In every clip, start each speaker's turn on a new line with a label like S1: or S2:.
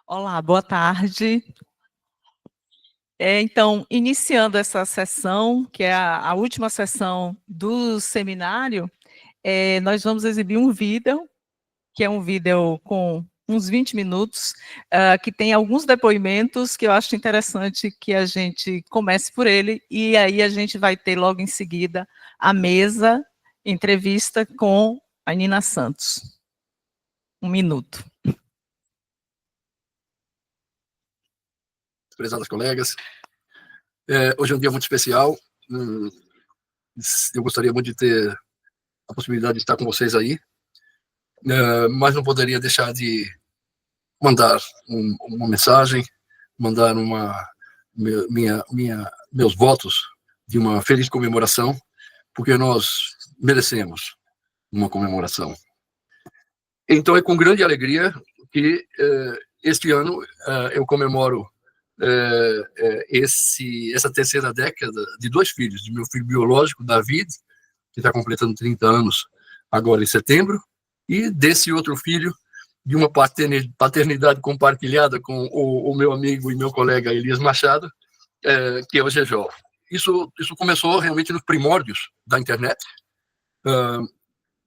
S1: Olá, boa tarde. Então, iniciando essa sessão, que é a última sessão do seminário, nós vamos exibir um vídeo, que é um vídeo com uns 20 minutos, que tem alguns depoimentos que eu acho interessante que a gente comece por ele, e aí a gente vai ter logo em seguida a mesa, entrevista com a Nina Santos. 1 minuto.
S2: Prezadas colegas, hoje é um dia muito especial. Eu gostaria muito de ter a possibilidade de estar com vocês aí, mas não poderia deixar de mandar uma mensagem, mandar meus votos de uma feliz comemoração, porque nós merecemos uma comemoração. Então é com grande alegria que este ano eu comemoro essa terceira década de 2 filhos, de meu filho biológico, David, que está completando 30 anos agora em setembro, e desse outro filho, de uma paternidade compartilhada com o meu amigo e meu colega Elias Machado, que é o Gejol. Isso começou realmente nos primórdios da internet.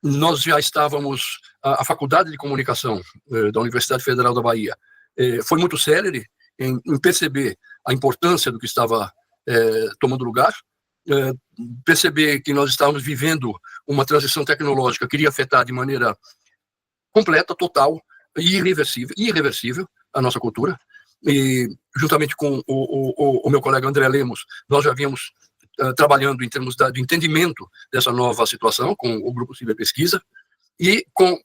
S2: Nós já estávamos, a Faculdade de Comunicação da Universidade Federal da Bahia foi muito célere em perceber a importância do que estava tomando lugar, perceber que nós estávamos vivendo uma transição tecnológica que iria afetar de maneira completa, total e irreversível a nossa cultura. E juntamente com o meu colega André Lemos, nós já vínhamos trabalhando em termos de entendimento dessa nova situação com o Grupo Ciberpesquisa, e com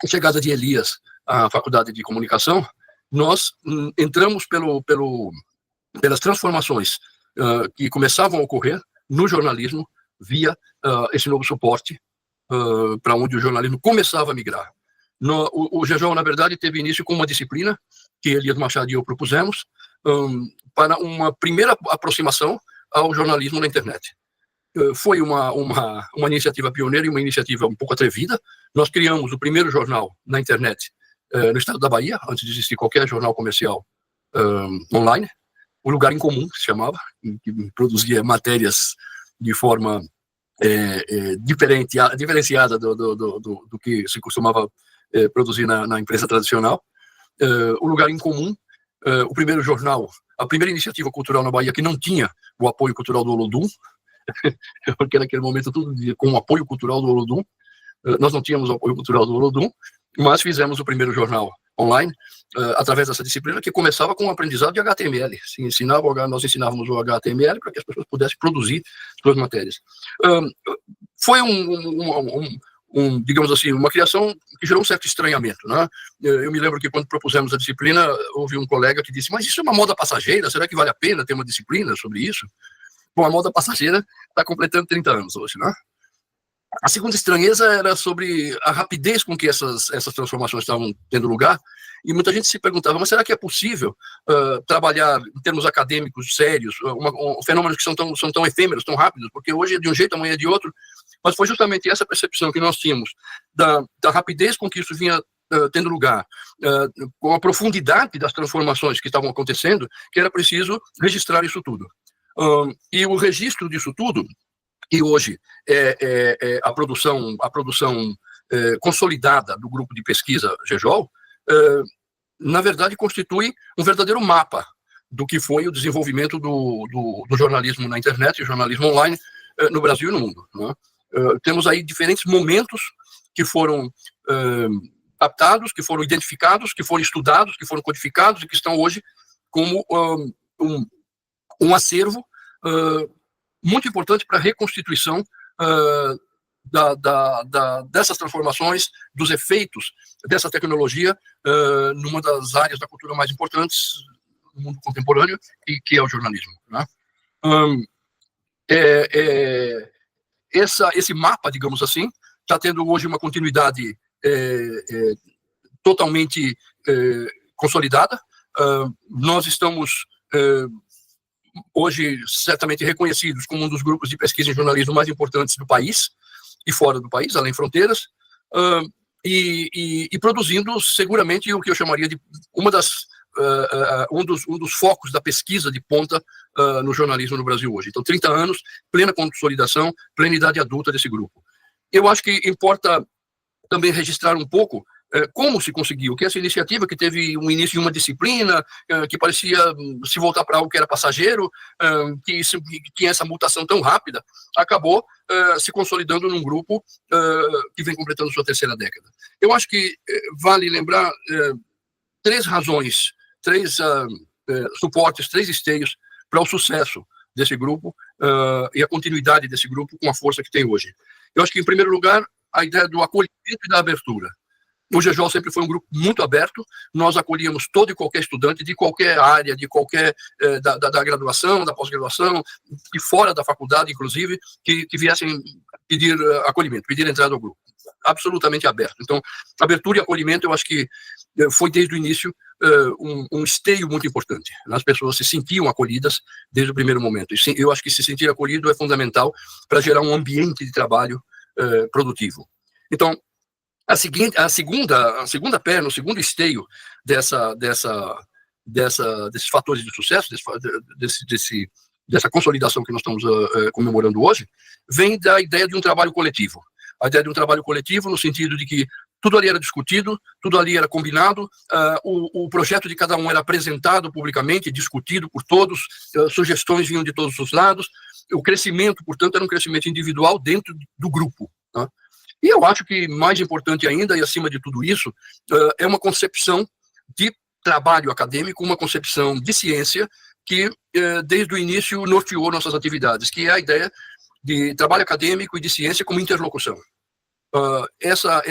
S2: a chegada de Elias à Faculdade de Comunicação, nós entramos pelas transformações que começavam a ocorrer no jornalismo via esse novo suporte para onde o jornalismo começava a migrar. O Gejol, na verdade, teve início com uma disciplina que Elias Machado e eu propusemos para uma primeira aproximação ao jornalismo na internet. Foi uma iniciativa pioneira e uma iniciativa um pouco atrevida. Nós criamos o primeiro jornal na internet no estado da Bahia, antes de existir qualquer jornal comercial online, o Lugar em Comum, que se chamava, que produzia matérias de forma diferenciada do que se costumava produzir na imprensa tradicional. O Lugar em Comum, o primeiro jornal, a primeira iniciativa cultural na Bahia que não tinha o apoio cultural do Olodum, porque naquele momento tudo com o apoio cultural do Olodum. Nós não tínhamos o apoio cultural do Olodum, mas fizemos o primeiro jornal online através dessa disciplina que começava com o aprendizado de HTML. Nós ensinávamos o HTML para que as pessoas pudessem produzir suas matérias. Foi digamos assim, uma criação que gerou um certo estranhamento, né? Eu me lembro que quando propusemos a disciplina, houve um colega que disse: mas isso é uma moda passageira, será que vale a pena ter uma disciplina sobre isso? Bom, a moda passageira está completando 30 anos hoje, né? A segunda estranheza era sobre a rapidez com que essas transformações estavam tendo lugar, e muita gente se perguntava: mas será que é possível trabalhar em termos acadêmicos sérios, fenômenos que são tão efêmeros, tão rápidos, porque hoje é de um jeito, amanhã é de outro? Mas foi justamente essa percepção que nós tínhamos da rapidez com que isso vinha tendo lugar, com a profundidade das transformações que estavam acontecendo, que era preciso registrar isso tudo. E o registro disso tudo, que hoje é a produção consolidada do grupo de pesquisa Gejol, na verdade constitui um verdadeiro mapa do que foi o desenvolvimento do jornalismo na internet e jornalismo online no Brasil e no mundo, né? Temos aí diferentes momentos que foram captados, que foram identificados, que foram estudados, que foram codificados e que estão hoje como um acervo muito importante para a reconstituição dessas transformações, dos efeitos dessa tecnologia numa das áreas da cultura mais importantes do mundo contemporâneo, que é o jornalismo, né? Esse mapa, digamos assim, está tendo hoje uma continuidade totalmente consolidada. Nós estamos hoje certamente reconhecidos como um dos grupos de pesquisa em jornalismo mais importantes do país e fora do país, além fronteiras, e produzindo seguramente o que eu chamaria de uma das um dos focos da pesquisa de ponta no jornalismo no Brasil hoje. Então, 30 anos, plena consolidação, plena idade adulta desse grupo. Eu acho que importa também registrar um pouco como se conseguiu, que essa iniciativa que teve um início em uma disciplina, que parecia se voltar para algo que era passageiro, que tinha essa mutação tão rápida, acabou se consolidando num grupo que vem completando sua terceira década. Eu acho que vale lembrar três razões, três suportes, três esteios para o sucesso desse grupo e a continuidade desse grupo com a força que tem hoje. Eu acho que, em primeiro lugar, a ideia do acolhimento e da abertura. O GEJOL sempre foi um grupo muito aberto, nós acolhíamos todo e qualquer estudante de qualquer área, de qualquer, da graduação, da pós-graduação, e fora da faculdade, inclusive, que viessem pedir acolhimento, pedir entrada ao grupo. Absolutamente aberto. Então, abertura e acolhimento, eu acho que foi desde o início um esteio muito importante. As pessoas se sentiam acolhidas desde o primeiro momento. E eu acho que se sentir acolhido é fundamental para gerar um ambiente de trabalho produtivo. Então, a segunda perna, o segundo esteio desses fatores de sucesso, dessa consolidação que nós estamos comemorando hoje, vem da ideia de um trabalho coletivo. A ideia de um trabalho coletivo no sentido de que tudo ali era discutido, tudo ali era combinado, o projeto de cada um era apresentado publicamente, discutido por todos, sugestões vinham de todos os lados, o crescimento, portanto, era um crescimento individual dentro do grupo. Tá? E eu acho que mais importante ainda, e acima de tudo isso, é uma concepção de trabalho acadêmico, uma concepção de ciência que, desde o início, norteou nossas atividades, que é a ideia de trabalho acadêmico e de ciência como interlocução. Essa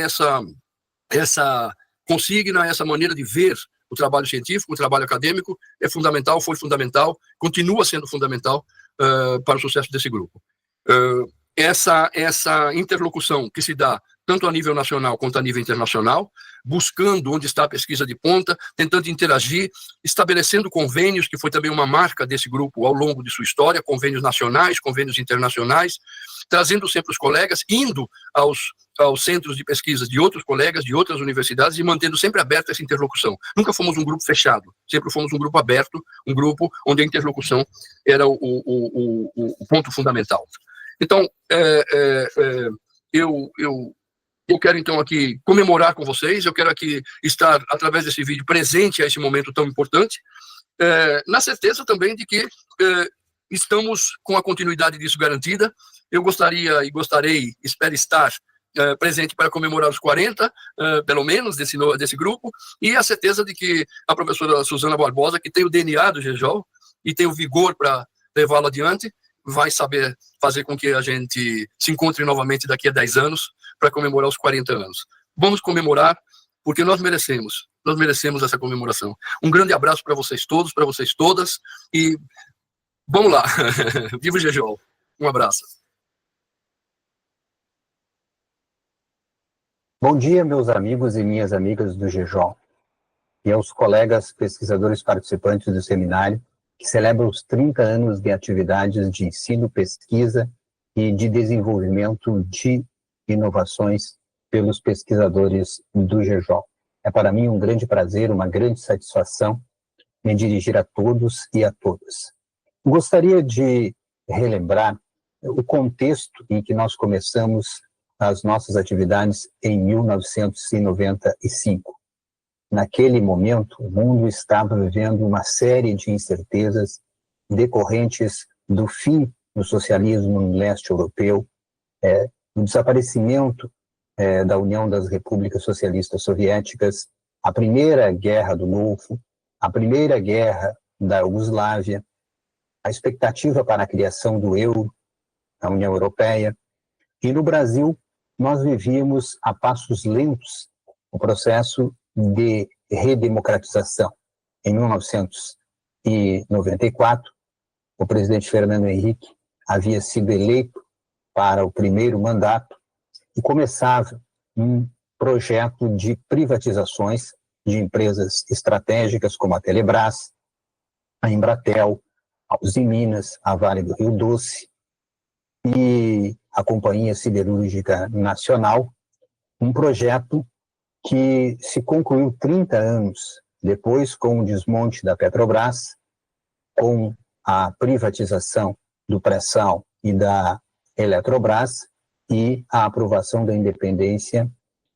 S2: consigna, essa maneira de ver o trabalho científico, o trabalho acadêmico, é fundamental, foi fundamental, continua sendo fundamental para o sucesso desse grupo. Essa interlocução que se dá tanto a nível nacional quanto a nível internacional, buscando onde está a pesquisa de ponta, tentando interagir, estabelecendo convênios, que foi também uma marca desse grupo ao longo de sua história, convênios nacionais, convênios internacionais, trazendo sempre os colegas, indo aos centros de pesquisa de outros colegas, de outras universidades, e mantendo sempre aberta essa interlocução. Nunca fomos um grupo fechado, sempre fomos um grupo aberto, um grupo onde a interlocução era o ponto fundamental. Então, eu quero, então, aqui comemorar com vocês, eu quero aqui estar, através desse vídeo, presente a esse momento tão importante, na certeza também de que estamos com a continuidade disso garantida. Eu gostaria e gostaria, espero estar presente para comemorar os 40, pelo menos, desse grupo, e a certeza de que a professora Suzana Barbosa, que tem o DNA do GEJOL e tem o vigor para levá-lo adiante, vai saber fazer com que a gente se encontre novamente daqui a 10 anos para comemorar os 40 anos. Vamos comemorar, porque nós merecemos essa comemoração. Um grande abraço para vocês todos, para vocês todas, e vamos lá. Viva o GEJOL. Um abraço.
S3: Bom dia, meus amigos e minhas amigas do GEJOL, e aos colegas pesquisadores participantes do seminário, que celebra os 30 anos de atividades de ensino, pesquisa e de desenvolvimento de inovações pelos pesquisadores do GEJOL. É para mim um grande prazer, uma grande satisfação me dirigir a todos e a todas. Gostaria de relembrar o contexto em que nós começamos as nossas atividades em 1995. Naquele momento, o mundo estava vivendo uma série de incertezas decorrentes do fim do socialismo no leste europeu, do desaparecimento da União das Repúblicas Socialistas Soviéticas, a Primeira Guerra do Golfo, a Primeira Guerra da Iugoslávia, a expectativa para a criação do euro, a União Europeia. E no Brasil, nós vivíamos a passos lentos o processo de redemocratização. Em 1994, o presidente Fernando Henrique havia sido eleito para o primeiro mandato e começava um projeto de privatizações de empresas estratégicas como a Telebrás, a Embratel, a Usiminas, a Vale do Rio Doce e a Companhia Siderúrgica Nacional, um projeto que se concluiu 30 anos depois com o desmonte da Petrobras, com a privatização do pré-sal e da Eletrobras e a aprovação da independência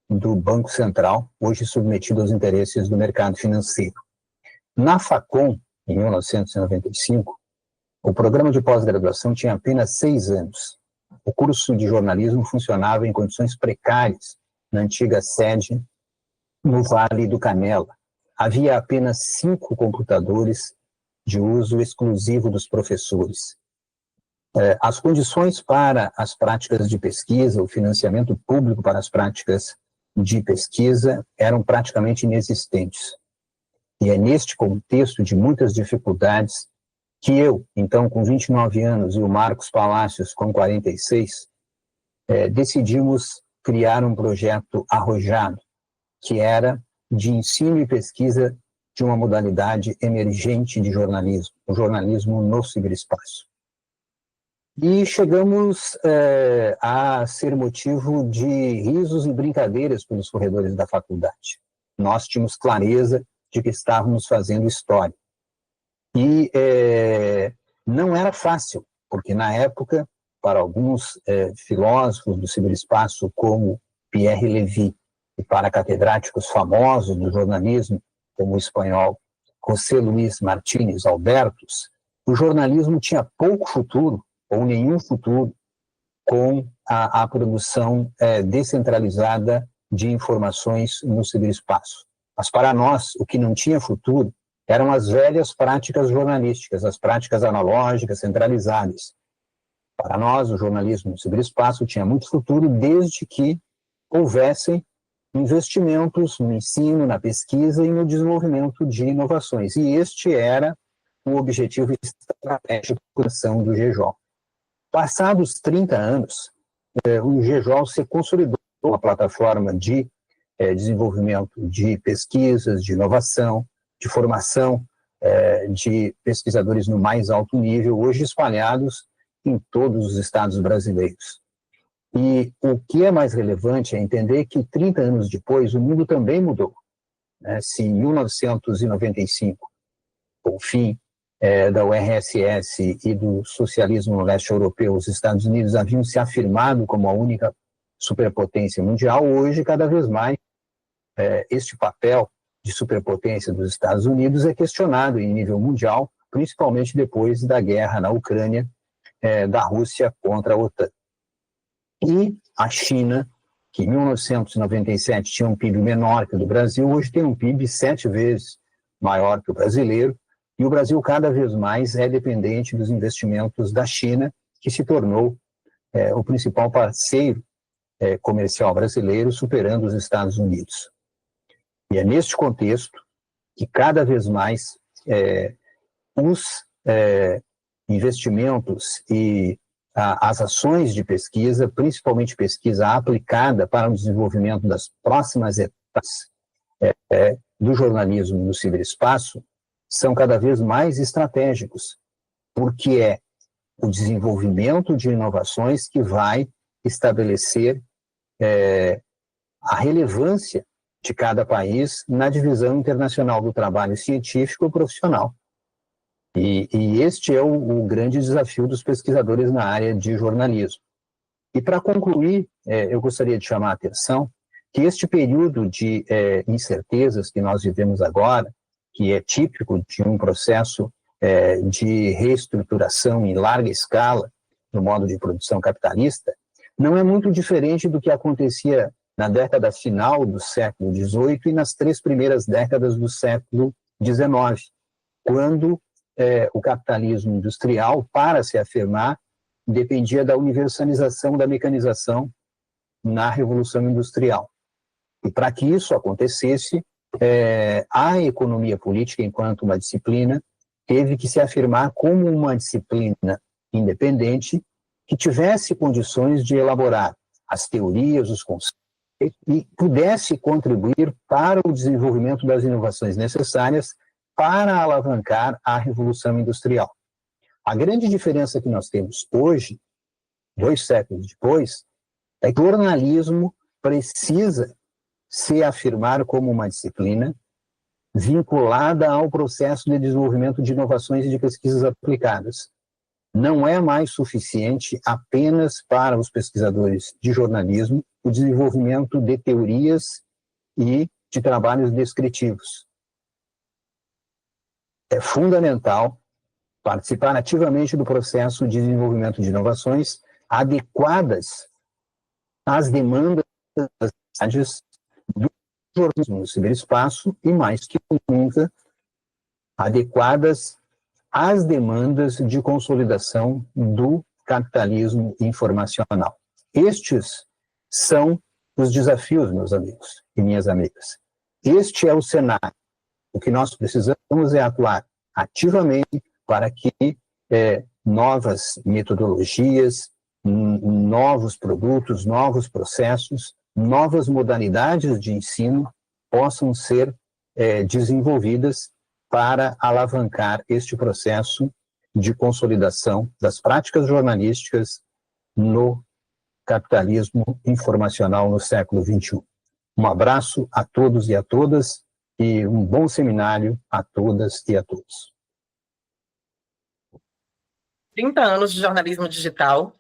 S3: do Banco Central, hoje submetido aos interesses do mercado financeiro. Na Facom, em 1995, o programa de pós-graduação tinha apenas 6 anos. O curso de jornalismo funcionava em condições precárias na antiga sede no Vale do Canela. Havia apenas 5 computadores de uso exclusivo dos professores. As condições para as práticas de pesquisa, o financiamento público para as práticas de pesquisa eram praticamente inexistentes. E é neste contexto de muitas dificuldades que eu, então com 29 anos, e o Marcos Palacios com 46, decidimos criar um projeto arrojado, que era de ensino e pesquisa de uma modalidade emergente de jornalismo, o jornalismo no ciberespaço. E chegamos a ser motivo de risos e brincadeiras pelos corredores da faculdade. Nós tínhamos clareza de que estávamos fazendo história. E não era fácil, porque na época, para alguns filósofos do ciberespaço, como Pierre Levy, e para catedráticos famosos do jornalismo, como o espanhol José Luis Martínez Albertos, o jornalismo tinha pouco futuro, ou nenhum futuro, com a produção descentralizada de informações no ciberespaço. Mas para nós, o que não tinha futuro eram as velhas práticas jornalísticas, as práticas analógicas, centralizadas. Para nós, o jornalismo no ciberespaço tinha muito futuro desde que houvessem investimentos no ensino, na pesquisa e no desenvolvimento de inovações. E este era o objetivo estratégico da criação do GEJOL. Passados 30 anos, o GEJOL se consolidou uma plataforma de desenvolvimento de pesquisas, de inovação, de formação de pesquisadores no mais alto nível, hoje espalhados em todos os estados brasileiros. E o que é mais relevante é entender que 30 anos depois o mundo também mudou. Se em 1995, com o fim da URSS e do socialismo no leste europeu, os Estados Unidos haviam se afirmado como a única superpotência mundial, hoje, cada vez mais, este papel de superpotência dos Estados Unidos é questionado em nível mundial, principalmente depois da guerra na Ucrânia, da Rússia contra a OTAN. E a China, que em 1997 tinha um PIB menor que o do Brasil, hoje tem um PIB 7 vezes maior que o brasileiro, e o Brasil cada vez mais é dependente dos investimentos da China, que se tornou o principal parceiro comercial brasileiro, superando os Estados Unidos. E é neste contexto que cada vez mais os investimentos e as ações de pesquisa, principalmente pesquisa aplicada para o desenvolvimento das próximas etapas do jornalismo no ciberespaço, são cada vez mais estratégicos, porque é o desenvolvimento de inovações que vai estabelecer a relevância de cada país na divisão internacional do trabalho científico e profissional. E este é o grande desafio dos pesquisadores na área de jornalismo. E para concluir, eu gostaria de chamar a atenção que este período de incertezas que nós vivemos agora, que é típico de um processo de reestruturação em larga escala no modo de produção capitalista, não é muito diferente do que acontecia na década final do século XVIII e nas 3 primeiras décadas do século XIX, quando o capitalismo industrial, para se afirmar, dependia da universalização da mecanização na Revolução Industrial. E para que isso acontecesse, a economia política, enquanto uma disciplina, teve que se afirmar como uma disciplina independente que tivesse condições de elaborar as teorias, os conceitos, e pudesse contribuir para o desenvolvimento das inovações necessárias para alavancar a Revolução Industrial. A grande diferença que nós temos hoje, 2 séculos depois, é que o jornalismo precisa se afirmar como uma disciplina vinculada ao processo de desenvolvimento de inovações e de pesquisas aplicadas. Não é mais suficiente apenas para os pesquisadores de jornalismo o desenvolvimento de teorias e de trabalhos descritivos. É fundamental participar ativamente do processo de desenvolvimento de inovações adequadas às demandas das cidades do jornalismo no ciberespaço e, mais que nunca, adequadas às demandas de consolidação do capitalismo informacional. Estes são os desafios, meus amigos e minhas amigas. Este é o cenário. O que nós precisamos é atuar ativamente para que novas metodologias, novos produtos, novos processos, novas modalidades de ensino possam ser desenvolvidas para alavancar este processo de consolidação das práticas jornalísticas no capitalismo informacional no século XXI. Um abraço a todos e a todas e um bom seminário a todas e a todos.
S4: 30 anos de jornalismo digital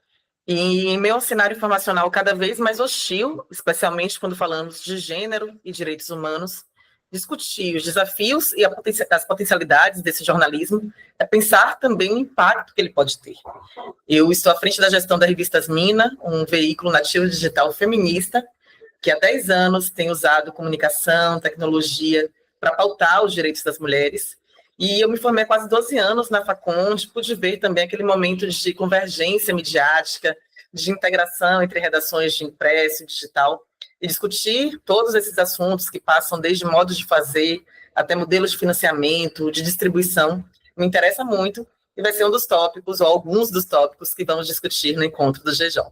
S4: e em meio ao cenário informacional cada vez mais hostil, especialmente quando falamos de gênero e direitos humanos, discutir os desafios e as potencialidades desse jornalismo é pensar também o impacto que ele pode ter. Eu estou à frente da gestão da revista Asmina, um veículo nativo digital feminista, que há 10 anos tem usado comunicação, tecnologia para pautar os direitos das mulheres. E eu me formei há quase 12 anos na Faconde, pude ver também aquele momento de convergência midiática, de integração entre redações de impresso e digital, e discutir todos esses assuntos que passam desde modos de fazer até modelos de financiamento, de distribuição, me interessa muito e vai ser um dos tópicos, ou alguns dos tópicos, que vamos discutir no encontro do GEJOL.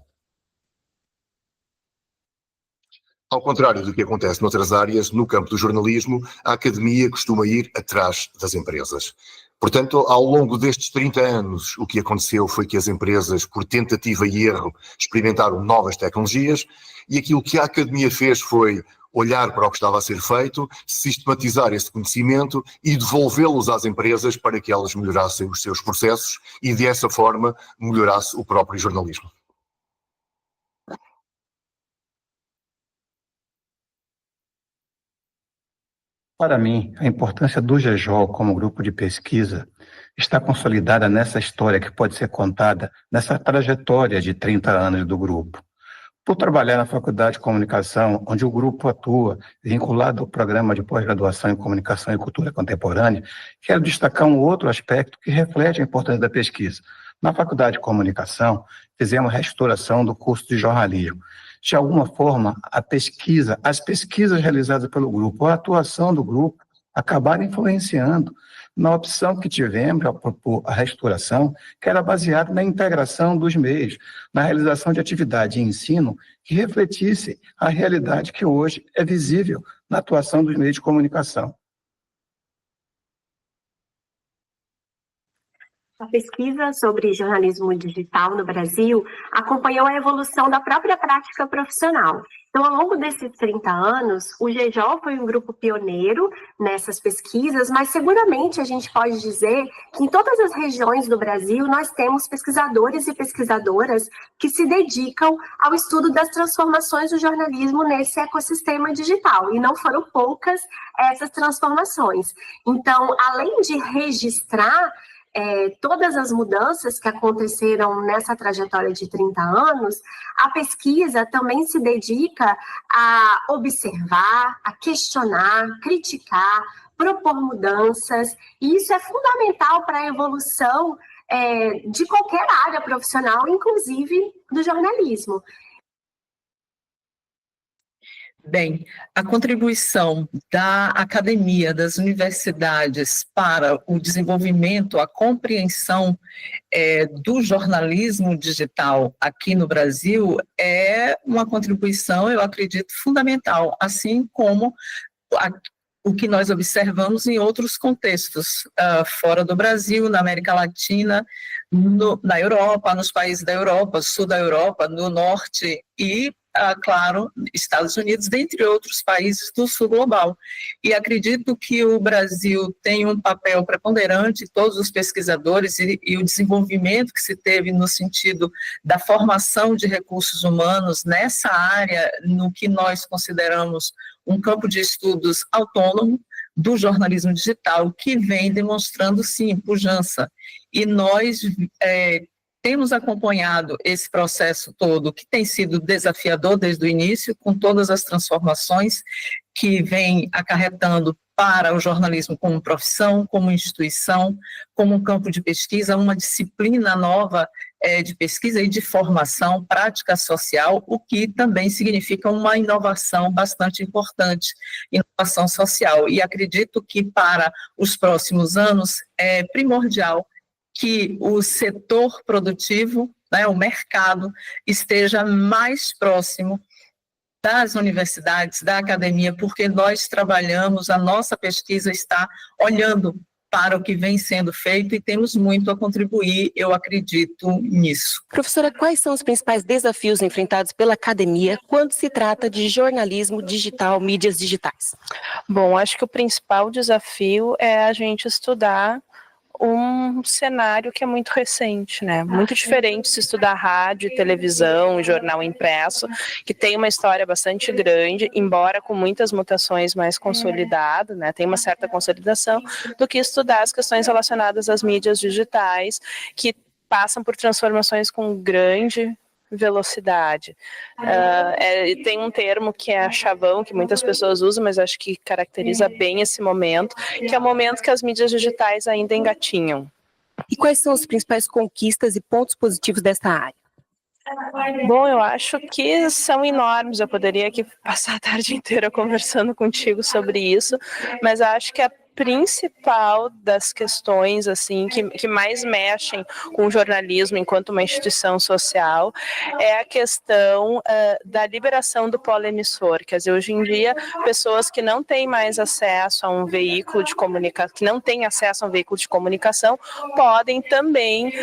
S5: Ao contrário do que acontece noutras áreas, no campo do jornalismo, a academia costuma ir atrás das empresas. Portanto, ao longo destes 30 anos, o que aconteceu foi que as empresas, por tentativa e erro, experimentaram novas tecnologias e aquilo que a academia fez foi olhar para o que estava a ser feito, sistematizar esse conhecimento e devolvê-los às empresas para que elas melhorassem os seus processos e, dessa forma, melhorasse o próprio jornalismo.
S6: Para mim, a importância do GEJOL como grupo de pesquisa está consolidada nessa história que pode ser contada nessa trajetória de 30 anos do grupo. Por trabalhar na Faculdade de Comunicação, onde o grupo atua vinculado ao programa de pós-graduação em Comunicação e Cultura Contemporânea, quero destacar um outro aspecto que reflete a importância da pesquisa. Na Faculdade de Comunicação, fizemos a restauração do curso de jornalismo. De alguma forma, as pesquisas realizadas pelo grupo, a atuação do grupo, acabaram influenciando na opção que tivemos ao propor a restauração, que era baseada na integração dos meios, na realização de atividade de ensino que refletisse a realidade que hoje é visível na atuação dos meios de comunicação.
S7: A pesquisa sobre jornalismo digital no Brasil acompanhou a evolução da própria prática profissional. Então, ao longo desses 30 anos, o GEJOL foi um grupo pioneiro nessas pesquisas, mas seguramente a gente pode dizer que em todas as regiões do Brasil nós temos pesquisadores e pesquisadoras que se dedicam ao estudo das transformações do jornalismo nesse ecossistema digital, e não foram poucas essas transformações. Então, além de registrar todas as mudanças que aconteceram nessa trajetória de 30 anos, a pesquisa também se dedica a observar, a questionar, criticar, propor mudanças, e isso é fundamental para a evolução de qualquer área profissional, inclusive do jornalismo.
S1: Bem, a contribuição da academia, das universidades para o desenvolvimento, a compreensão do jornalismo digital aqui no Brasil é uma contribuição, eu acredito, fundamental, assim como o que nós observamos em outros contextos, fora do Brasil, na América Latina, na Europa, nos países da Europa, sul da Europa, no norte e claro, Estados Unidos, dentre outros países do sul global. E acredito que o Brasil tem um papel preponderante, todos os pesquisadores e o desenvolvimento que se teve no sentido da formação de recursos humanos nessa área, no que nós consideramos um campo de estudos autônomo do jornalismo digital, que vem demonstrando, sim, pujança. E nós temos acompanhado esse processo todo, que tem sido desafiador desde o início, com todas as transformações que vem acarretando para o jornalismo como profissão, como instituição, como um campo de pesquisa, uma disciplina nova de pesquisa e de formação, prática social, o que também significa uma inovação bastante importante, inovação social. E acredito que para os próximos anos é primordial que o setor produtivo, né, o mercado, esteja mais próximo das universidades, da academia, porque nós trabalhamos, a nossa pesquisa está olhando para o que vem sendo feito e temos muito a contribuir, eu acredito nisso.
S8: Professora, quais são os principais desafios enfrentados pela academia quando se trata de jornalismo digital, mídias digitais?
S9: Bom, acho que o principal desafio é a gente estudar um cenário que é muito recente, né? Muito diferente se estudar rádio, televisão, jornal impresso, que tem uma história bastante grande, embora com muitas mutações mais consolidado, né? Tem uma certa consolidação, do que estudar as questões relacionadas às mídias digitais, que passam por transformações com grande velocidade. Tem um termo que é chavão, que muitas pessoas usam, mas acho que caracteriza bem esse momento, que é o momento que as mídias digitais ainda engatinham.
S8: E quais são as principais conquistas e pontos positivos dessa área?
S9: Bom, eu acho que são enormes, eu poderia aqui passar a tarde inteira conversando contigo sobre isso, mas acho que a principal das questões assim que mais mexem com o jornalismo enquanto uma instituição social é a questão da liberação do polo emissor. Quer dizer, hoje em dia, pessoas que não têm mais acesso a um veículo de comunicação, que não têm acesso a um veículo de comunicação, podem também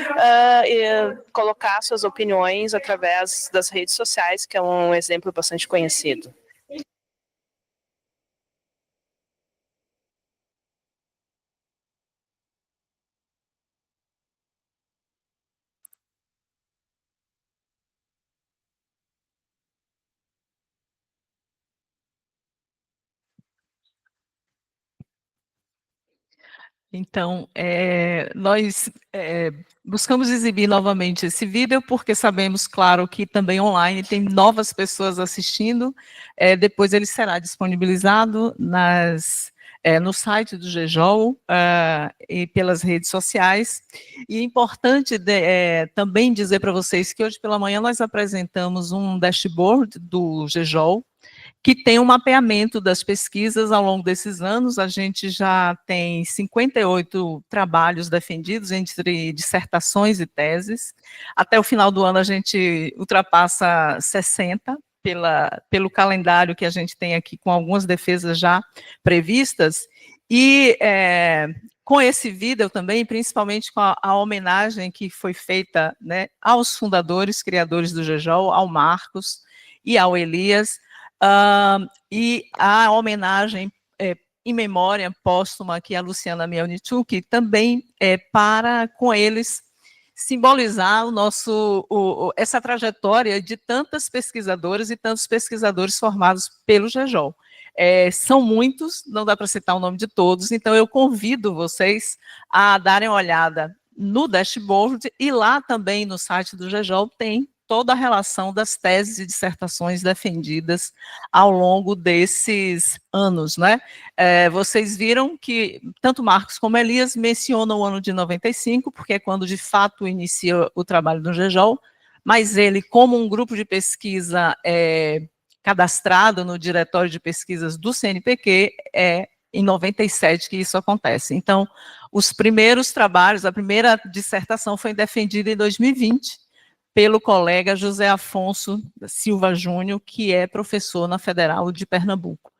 S9: colocar suas opiniões através das redes sociais, que é um exemplo bastante conhecido.
S1: Então, nós buscamos exibir novamente esse vídeo, porque sabemos, claro, que também online tem novas pessoas assistindo, depois ele será disponibilizado no site do GEJOL e pelas redes sociais. E é importante também dizer para vocês que hoje pela manhã nós apresentamos um dashboard do GEJOL, que tem um mapeamento das pesquisas ao longo desses anos. A gente já tem 58 trabalhos defendidos entre dissertações e teses. Até o final do ano a gente ultrapassa 60, pelo calendário que a gente tem aqui, com algumas defesas já previstas. E com esse vídeo também, principalmente com a homenagem que foi feita, né, aos fundadores, criadores do GEJOL, ao Marcos e ao Elias, e a homenagem em memória póstuma aqui a Luciana Mielnichuk, também para, com eles, simbolizar essa trajetória de tantas pesquisadoras e tantos pesquisadores formados pelo GEJOL. São muitos, não dá para citar o nome de todos, então eu convido vocês a darem uma olhada no dashboard, e lá também no site do GEJOL tem toda a relação das teses e dissertações defendidas ao longo desses anos, né? Vocês viram que tanto Marcos como Elias mencionam o ano de 95, porque é quando de fato inicia o trabalho do GEJOL, mas ele, como um grupo de pesquisa cadastrado no Diretório de Pesquisas do CNPq, é em 97 que isso acontece. Então, os primeiros trabalhos, a primeira dissertação foi defendida em 2020, pelo colega José Afonso Silva Júnior, que é professor na Federal de Pernambuco.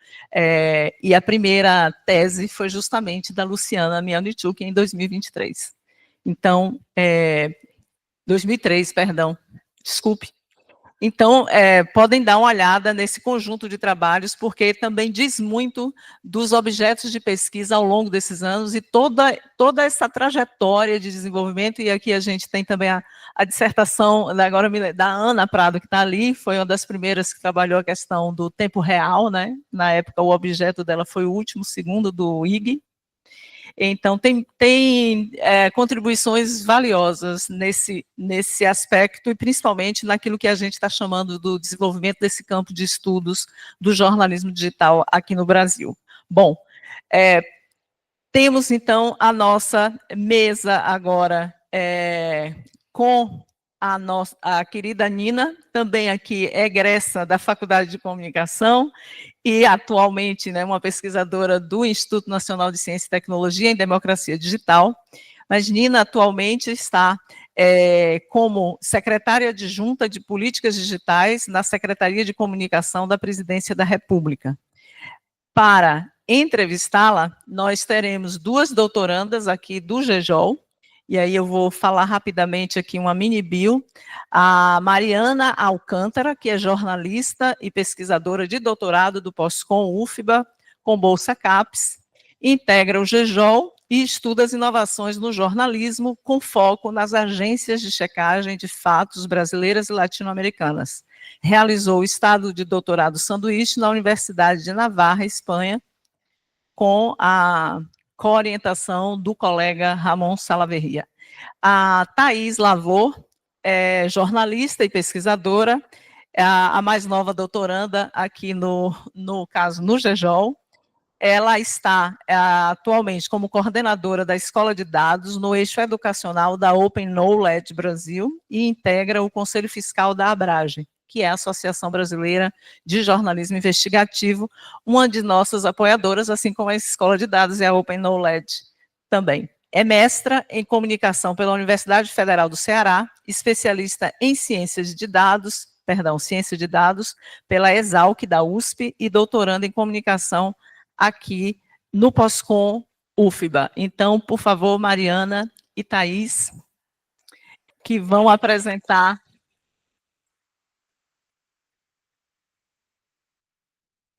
S1: E a primeira tese foi justamente da Luciana Mielnichuk em 2023. Então, 2003, perdão, desculpe. Então, podem dar uma olhada nesse conjunto de trabalhos, porque também diz muito dos objetos de pesquisa ao longo desses anos e toda essa trajetória de desenvolvimento, e aqui a gente tem também a dissertação, agora da Ana Prado, que está ali, foi uma das primeiras que trabalhou a questão do tempo real, né? Na época, o objeto dela foi o último segundo do IG. Então, tem contribuições valiosas nesse aspecto, e principalmente naquilo que a gente está chamando do desenvolvimento desse campo de estudos do jornalismo digital aqui no Brasil. Bom, temos, então, a nossa mesa agora com a querida Nina, também aqui egressa da Faculdade de Comunicação, e atualmente, né, uma pesquisadora do Instituto Nacional de Ciência e Tecnologia em Democracia Digital, mas Nina atualmente está como secretária adjunta de Políticas Digitais na Secretaria de Comunicação da Presidência da República. Para entrevistá-la, nós teremos 2 doutorandas aqui do GEJOL, e aí eu vou falar rapidamente aqui uma mini bio, a Mariana Alcântara, que é jornalista e pesquisadora de doutorado do POSCOM UFBA, com Bolsa CAPES, integra o GEJOL e estuda as inovações no jornalismo, com foco nas agências de checagem de fatos brasileiras e latino-americanas. Realizou o estado de doutorado sanduíche na Universidade de Navarra, Espanha, com a orientação do colega Ramon Salaverria. A Thaís Lavor é jornalista e pesquisadora, a mais nova doutoranda aqui no caso, no GEJOL. Ela está atualmente como coordenadora da Escola de Dados no eixo educacional da Open Knowledge Brasil e integra o Conselho Fiscal da Abrage, que é a Associação Brasileira de Jornalismo Investigativo, uma de nossas apoiadoras, assim como a Escola de Dados e a Open Knowledge também. É mestra em Comunicação pela Universidade Federal do Ceará, especialista em Ciência de Dados pela Exalc da USP e doutoranda em Comunicação aqui no POSCOM UFBA. Então, por favor, Mariana e Thaís, que vão apresentar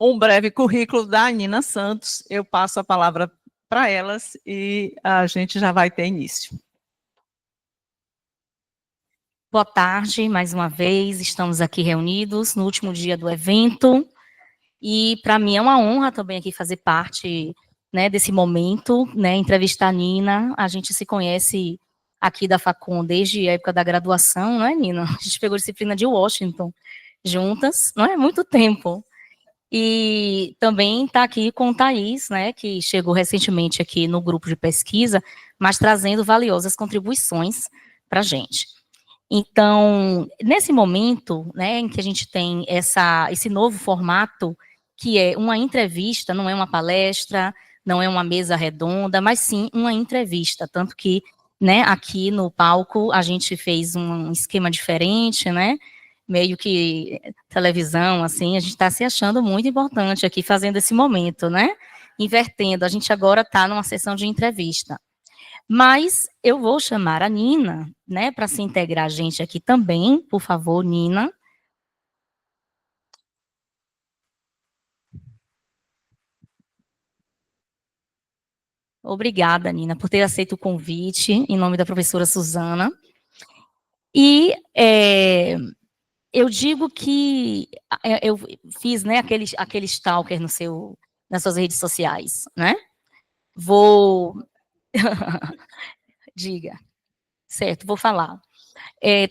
S1: um breve currículo da Nina Santos. Eu passo a palavra para elas e a gente já vai ter início.
S10: Boa tarde, mais uma vez, estamos aqui reunidos no último dia do evento, e para mim é uma honra também aqui fazer parte, né, desse momento, né, entrevistar a Nina. A gente se conhece aqui da Facom desde a época da graduação, não é, Nina? A gente pegou disciplina de Washington juntas, não é? Muito tempo. E também está aqui com o Thaís, né, que chegou recentemente aqui no grupo de pesquisa, mas trazendo valiosas contribuições para a gente. Então, nesse momento, né, em que a gente tem esse novo formato, que é uma entrevista, não é uma palestra, não é uma mesa redonda, mas sim uma entrevista, tanto que, né, aqui no palco a gente fez um esquema diferente, né, meio que televisão, assim, a gente está se achando muito importante aqui, fazendo esse momento, né, invertendo, a gente agora está numa sessão de entrevista. Mas eu vou chamar a Nina, né, para se integrar a gente aqui também, por favor, Nina. Obrigada, Nina, por ter aceito o convite, em nome da professora Suzana. E eu digo que eu fiz, né, aquele stalker nas suas redes sociais, né? Diga. Certo, vou falar.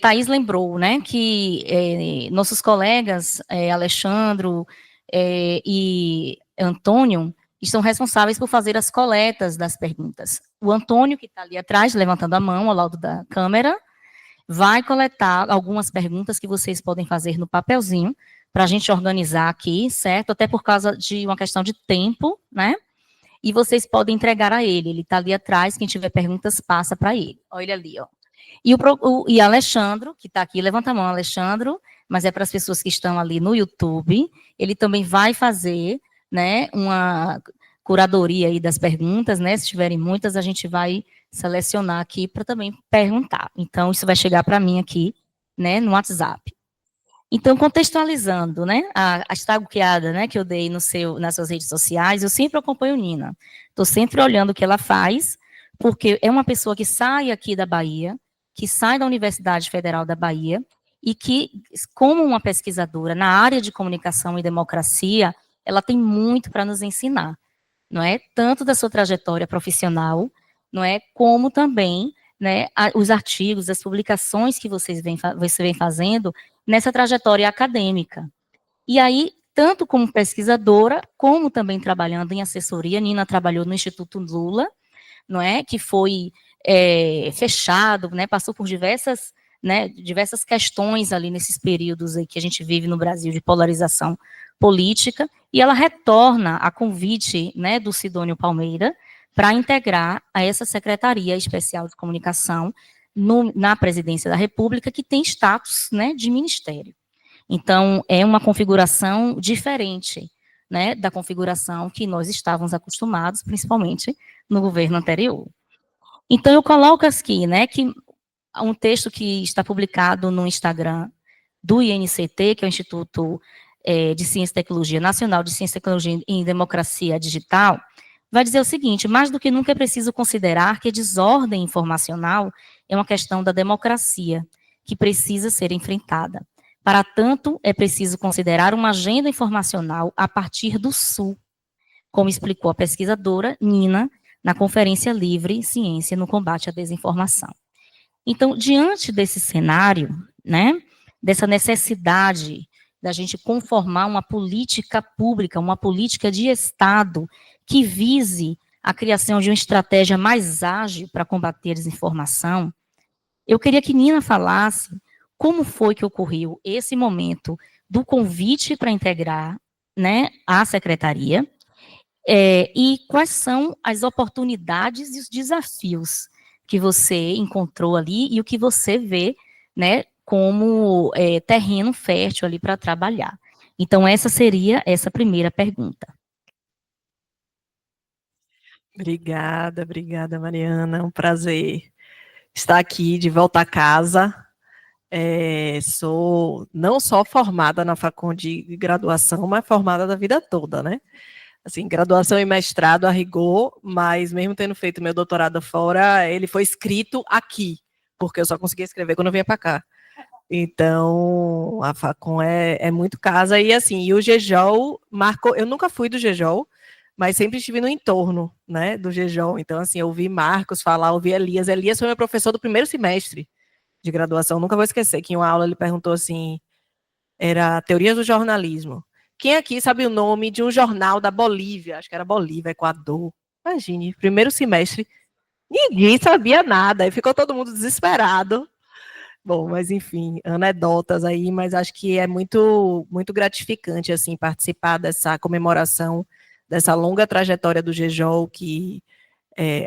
S10: Thaís lembrou, né, que nossos colegas, Alexandro e Antônio, estão responsáveis por fazer as coletas das perguntas. O Antônio, que está ali atrás, levantando a mão ao lado da câmera, vai coletar algumas perguntas que vocês podem fazer no papelzinho, para a gente organizar aqui, certo? Até por causa de uma questão de tempo, né? E vocês podem entregar a ele está ali atrás, quem tiver perguntas, passa para ele. Olha ele ali, ó. E Alexandro, que está aqui, levanta a mão, Alexandro, mas é para as pessoas que estão ali no YouTube, ele também vai fazer, né, uma curadoria aí das perguntas, né, se tiverem muitas, a gente vai selecionar aqui para também perguntar. Então, isso vai chegar para mim aqui, né, no WhatsApp. Então, contextualizando, né, a stalkeada, né, que eu dei nas suas redes sociais, eu sempre acompanho Nina. Estou sempre olhando o que ela faz, porque é uma pessoa que sai aqui da Bahia, que sai da Universidade Federal da Bahia, e que, como uma pesquisadora na área de comunicação e democracia, ela tem muito para nos ensinar, não é? Tanto da sua trajetória profissional, não é? Como também, né, os artigos, as publicações que você vem fazendo nessa trajetória acadêmica. E aí, tanto como pesquisadora, como também trabalhando em assessoria, Nina trabalhou no Instituto Lula, não é? Que foi fechado, né? Passou por diversas questões ali nesses períodos aí que a gente vive no Brasil de polarização política, e ela retorna a convite, né, do Sidônio Palmeira para integrar a essa Secretaria Especial de Comunicação na Presidência da República, que tem status, né, de ministério. Então, é uma configuração diferente, né, da configuração que nós estávamos acostumados, principalmente no governo anterior. Então, eu coloco aqui, né, que um texto que está publicado no Instagram do INCT, que é o Instituto de Ciência e Tecnologia, Nacional de Ciência e Tecnologia em Democracia Digital, vai dizer o seguinte: mais do que nunca é preciso considerar que a desordem informacional é uma questão da democracia, que precisa ser enfrentada. Para tanto, é preciso considerar uma agenda informacional a partir do Sul, como explicou a pesquisadora Nina na Conferência Livre Ciência no Combate à Desinformação. Então, diante desse cenário, né, dessa necessidade da gente conformar uma política pública, uma política de Estado que vise a criação de uma estratégia mais ágil para combater a desinformação, eu queria que Nina falasse como foi que ocorreu esse momento do convite para integrar, né, a secretaria, e quais são as oportunidades e os desafios que você encontrou ali e o que você vê, né, como terreno fértil ali para trabalhar. Então, essa seria essa primeira pergunta.
S11: Obrigada, Mariana. É um prazer estar aqui, de volta a casa. Sou não só formada na faculdade de graduação, mas formada da vida toda, né? Assim, graduação e mestrado a rigor, mas mesmo tendo feito meu doutorado fora, ele foi escrito aqui, porque eu só conseguia escrever quando eu vinha para cá. Então, a Facom é muito casa, e assim, e o GEJOL marcou, eu nunca fui do GEJOL, mas sempre estive no entorno, né, do GEJOL. Então, assim, eu ouvi Marcos falar, ouvi Elias foi meu professor do primeiro semestre de graduação, nunca vou esquecer, que em uma aula ele perguntou assim, era Teorias do Jornalismo. Quem aqui sabe o nome de um jornal da Bolívia? Acho que era Bolívia, Equador. Imagine, primeiro semestre, ninguém sabia nada, aí ficou todo mundo desesperado. Bom, mas enfim, anedotas aí, mas acho que é muito, muito gratificante, assim, participar dessa comemoração, dessa longa trajetória do GEJOL, que,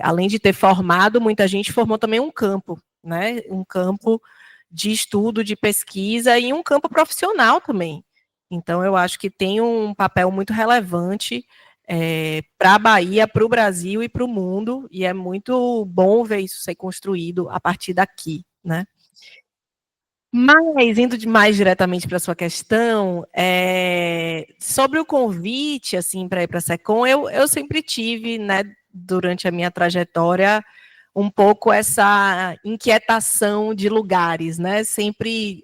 S11: além de ter formado muita gente, formou também um campo, né? Um campo de estudo, de pesquisa e um campo profissional também. Então, eu acho que tem um papel muito relevante para a Bahia, para o Brasil e para o mundo, e é muito bom ver isso ser construído a partir daqui, né? Mas, indo mais diretamente para a sua questão, sobre o convite, assim, para ir para a SECOM, eu sempre tive, né, durante a minha trajetória, um pouco essa inquietação de lugares, né? Sempre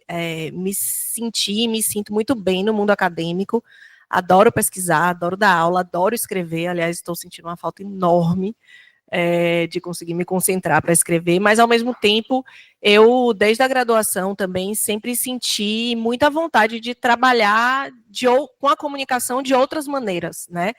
S11: me sinto muito bem no mundo acadêmico, adoro pesquisar, adoro dar aula, adoro escrever, aliás, estou sentindo uma falta enorme de conseguir me concentrar para escrever, mas, ao mesmo tempo, eu, desde a graduação também, sempre senti muita vontade de trabalhar com a comunicação de outras maneiras, né?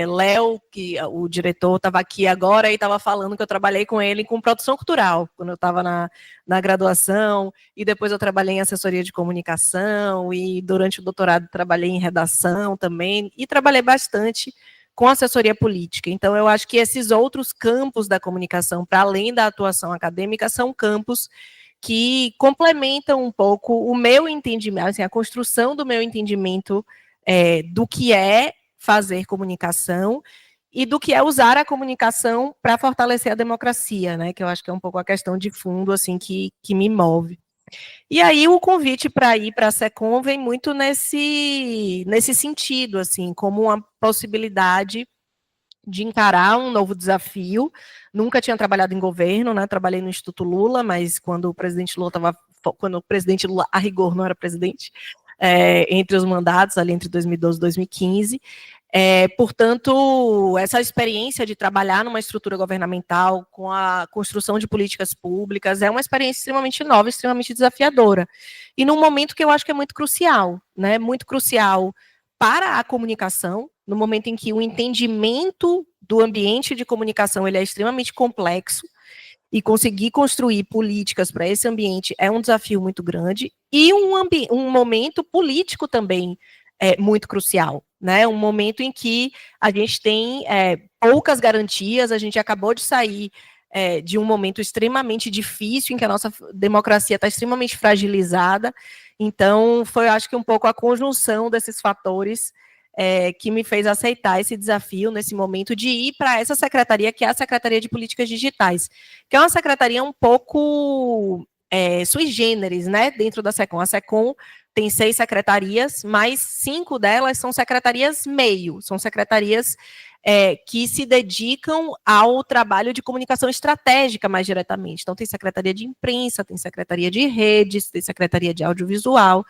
S11: Léo, que o diretor estava aqui agora e estava falando que eu trabalhei com ele com produção cultural, quando eu estava na graduação, e depois eu trabalhei em assessoria de comunicação, e durante o doutorado trabalhei em redação também, e trabalhei bastante com assessoria política. Então, eu acho que esses outros campos da comunicação, para além da atuação acadêmica, são campos que complementam um pouco o meu entendimento, assim, a construção do meu entendimento do que é fazer comunicação e do que é usar a comunicação para fortalecer a democracia, né, que eu acho que é um pouco a questão de fundo, assim, que me move. E aí o convite para ir para a SECOM vem muito nesse sentido, assim, como uma possibilidade de encarar um novo desafio. Nunca tinha trabalhado em governo, né? Trabalhei no Instituto Lula, mas quando o presidente Lula, a rigor, não era presidente, entre os mandatos, ali entre 2012 e 2015. Portanto, essa experiência de trabalhar numa estrutura governamental com a construção de políticas públicas é uma experiência extremamente nova, extremamente desafiadora. E num momento que eu acho que é muito crucial, né? Muito crucial para a comunicação, no momento em que o entendimento do ambiente de comunicação ele é extremamente complexo, e conseguir construir políticas para esse ambiente é um desafio muito grande, e um momento político também muito crucial, né? Um momento em que a gente tem poucas garantias, a gente acabou de sair de um momento extremamente difícil, em que a nossa democracia está extremamente fragilizada. Então, foi, acho que, um pouco a conjunção desses fatores que me fez aceitar esse desafio nesse momento de ir para essa secretaria, que é a Secretaria de Políticas Digitais, que é uma secretaria um pouco sui generis, né, dentro da SECOM. A SECOM tem 6 secretarias, mas 5 delas são secretarias meio, são secretarias que se dedicam ao trabalho de comunicação estratégica mais diretamente. Então, tem secretaria de imprensa, tem secretaria de redes, tem secretaria de audiovisual,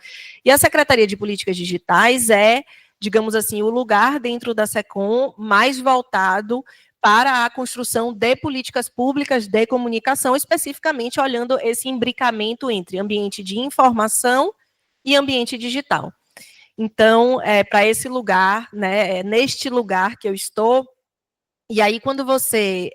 S11: e a Secretaria de Políticas Digitais digamos assim, o lugar dentro da SECOM mais voltado para a construção de políticas públicas de comunicação, especificamente olhando esse imbricamento entre ambiente de informação e ambiente digital. Então, para esse lugar, né, neste lugar que eu estou, e aí quando você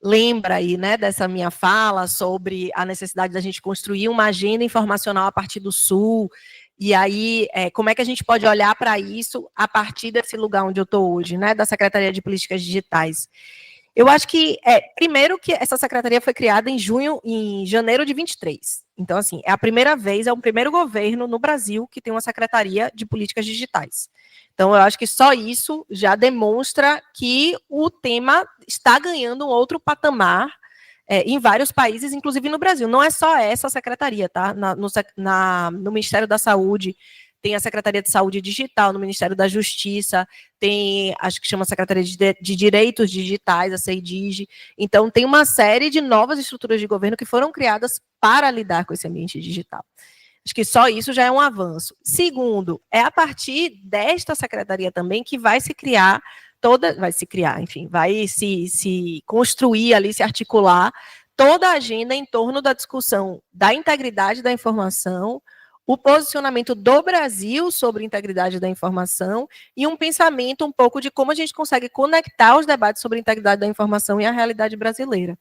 S11: lembra aí, né, dessa minha fala sobre a necessidade da gente construir uma agenda informacional a partir do Sul, e aí, como é que a gente pode olhar para isso a partir desse lugar onde eu estou hoje, né, da Secretaria de Políticas Digitais? Eu acho que, primeiro que essa secretaria foi criada em janeiro de 23. Então, assim, é a primeira vez, é o primeiro governo no Brasil que tem uma Secretaria de Políticas Digitais. Então, eu acho que só isso já demonstra que o tema está ganhando um outro patamar em vários países, inclusive no Brasil. Não é só essa secretaria, tá? No Ministério da Saúde, tem a Secretaria de Saúde Digital, no Ministério da Justiça, tem, acho que chama Secretaria de Direitos Digitais, a CEIDIG. Então, tem uma série de novas estruturas de governo que foram criadas para lidar com esse ambiente digital. Acho que só isso já é um avanço. Segundo, é a partir desta secretaria também que vai se construir ali, se articular toda a agenda em torno da discussão da integridade da informação, o posicionamento do Brasil sobre a integridade da informação e um pensamento um pouco de como a gente consegue conectar os debates sobre a integridade da informação e a realidade brasileira.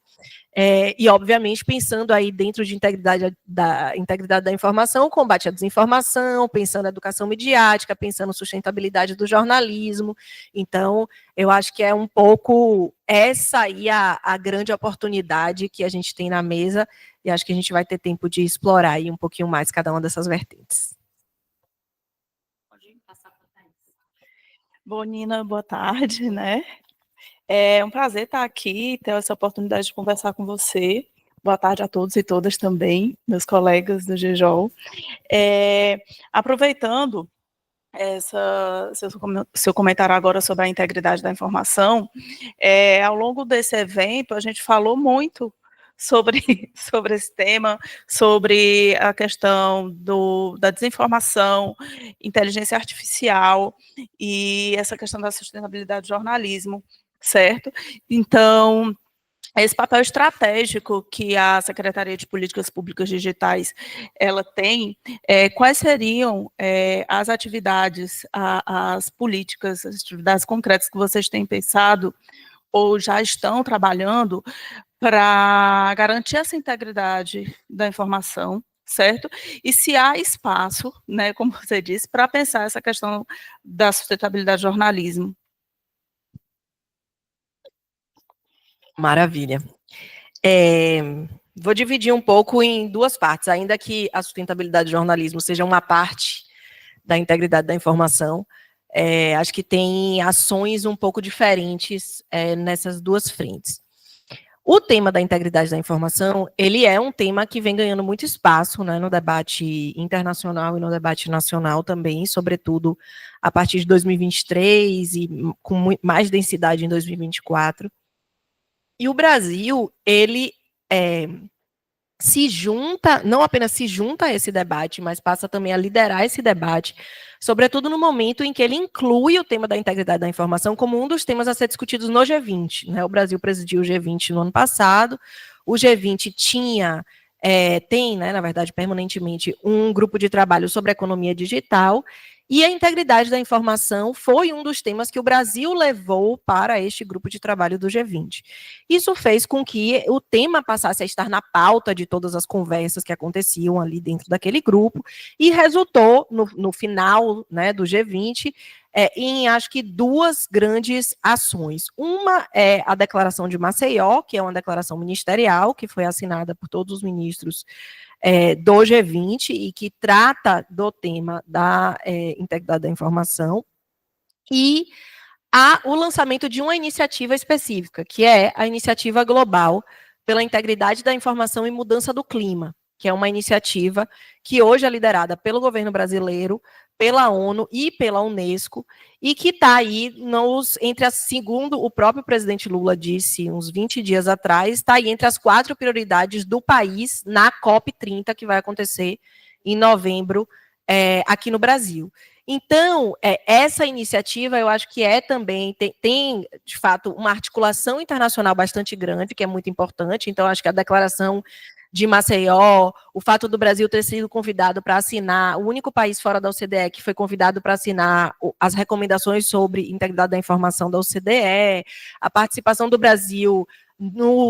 S11: E, obviamente, pensando aí dentro de integridade da informação, combate à desinformação, pensando na educação midiática, pensando na sustentabilidade do jornalismo. Então, eu acho que é um pouco essa aí a grande oportunidade que a gente tem na mesa, e acho que a gente vai ter tempo de explorar aí um pouquinho mais cada uma dessas vertentes.
S9: Bom, Nina, boa tarde, né? É um prazer estar aqui, ter essa oportunidade de conversar com você. Boa tarde a todos e todas também, meus colegas do GEJOL. Aproveitando seu comentário agora sobre a integridade da informação, ao longo desse evento a gente falou muito sobre esse tema, sobre a questão da desinformação, inteligência artificial e essa questão da sustentabilidade do jornalismo, certo? Então, esse papel estratégico que a Secretaria de Políticas Públicas Digitais ela tem, quais seriam as atividades, as políticas, as atividades concretas que vocês têm pensado ou já estão trabalhando para garantir essa integridade da informação, certo? E se há espaço, né, como você disse, para pensar essa questão da sustentabilidade do jornalismo.
S11: Maravilha. Vou dividir um pouco em duas partes, ainda que a sustentabilidade do jornalismo seja uma parte da integridade da informação, acho que tem ações um pouco diferentes nessas duas frentes. O tema da integridade da informação, ele é um tema que vem ganhando muito espaço, né, no debate internacional e no debate nacional também, sobretudo a partir de 2023 e com mais densidade em 2024. E o Brasil, ele se junta, não apenas se junta a esse debate, mas passa também a liderar esse debate, sobretudo no momento em que ele inclui o tema da integridade da informação como um dos temas a ser discutidos no G20. Né? O Brasil presidiu o G20 no ano passado, o G20 tem, né, na verdade, permanentemente, um grupo de trabalho sobre economia digital, e a integridade da informação foi um dos temas que o Brasil levou para este grupo de trabalho do G20. Isso fez com que o tema passasse a estar na pauta de todas as conversas que aconteciam ali dentro daquele grupo, e resultou, no final, né, do G20, em, acho que, 2 grandes ações. Uma é a Declaração de Maceió, que é uma declaração ministerial, que foi assinada por todos os ministros do G20 e que trata do tema da integridade da informação, e o lançamento de uma iniciativa específica, que é a Iniciativa Global pela Integridade da Informação e Mudança do Clima, que é uma iniciativa que hoje é liderada pelo governo brasileiro, pela ONU e pela Unesco, e que está aí, segundo o próprio presidente Lula disse uns 20 dias atrás, está aí entre as 4 prioridades do país na COP30, que vai acontecer em novembro aqui no Brasil. Então, essa iniciativa, eu acho que também, tem, de fato, uma articulação internacional bastante grande, que é muito importante. Então, acho que a declaração de Maceió, o fato do Brasil ter sido convidado para assinar, o único país fora da OCDE que foi convidado para assinar as recomendações sobre integridade da informação da OCDE, a participação do Brasil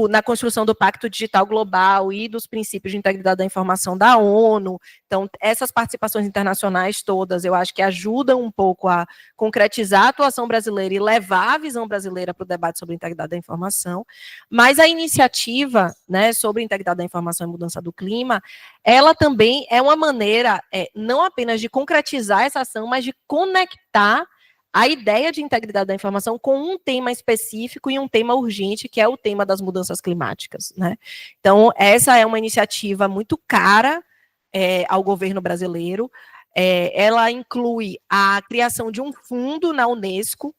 S11: na construção do Pacto Digital Global e dos princípios de integridade da informação da ONU. Então, essas participações internacionais todas, eu acho que ajudam um pouco a concretizar a atuação brasileira e levar a visão brasileira para o debate sobre integridade da informação. Mas a iniciativa, né, sobre integridade da informação e mudança do clima, ela também é uma maneira não apenas de concretizar essa ação, mas de conectar a ideia de integridade da informação com um tema específico e um tema urgente, que é o tema das mudanças climáticas, né? Então, essa é uma iniciativa muito cara ao governo brasileiro. Ela inclui a criação de um fundo na Unesco,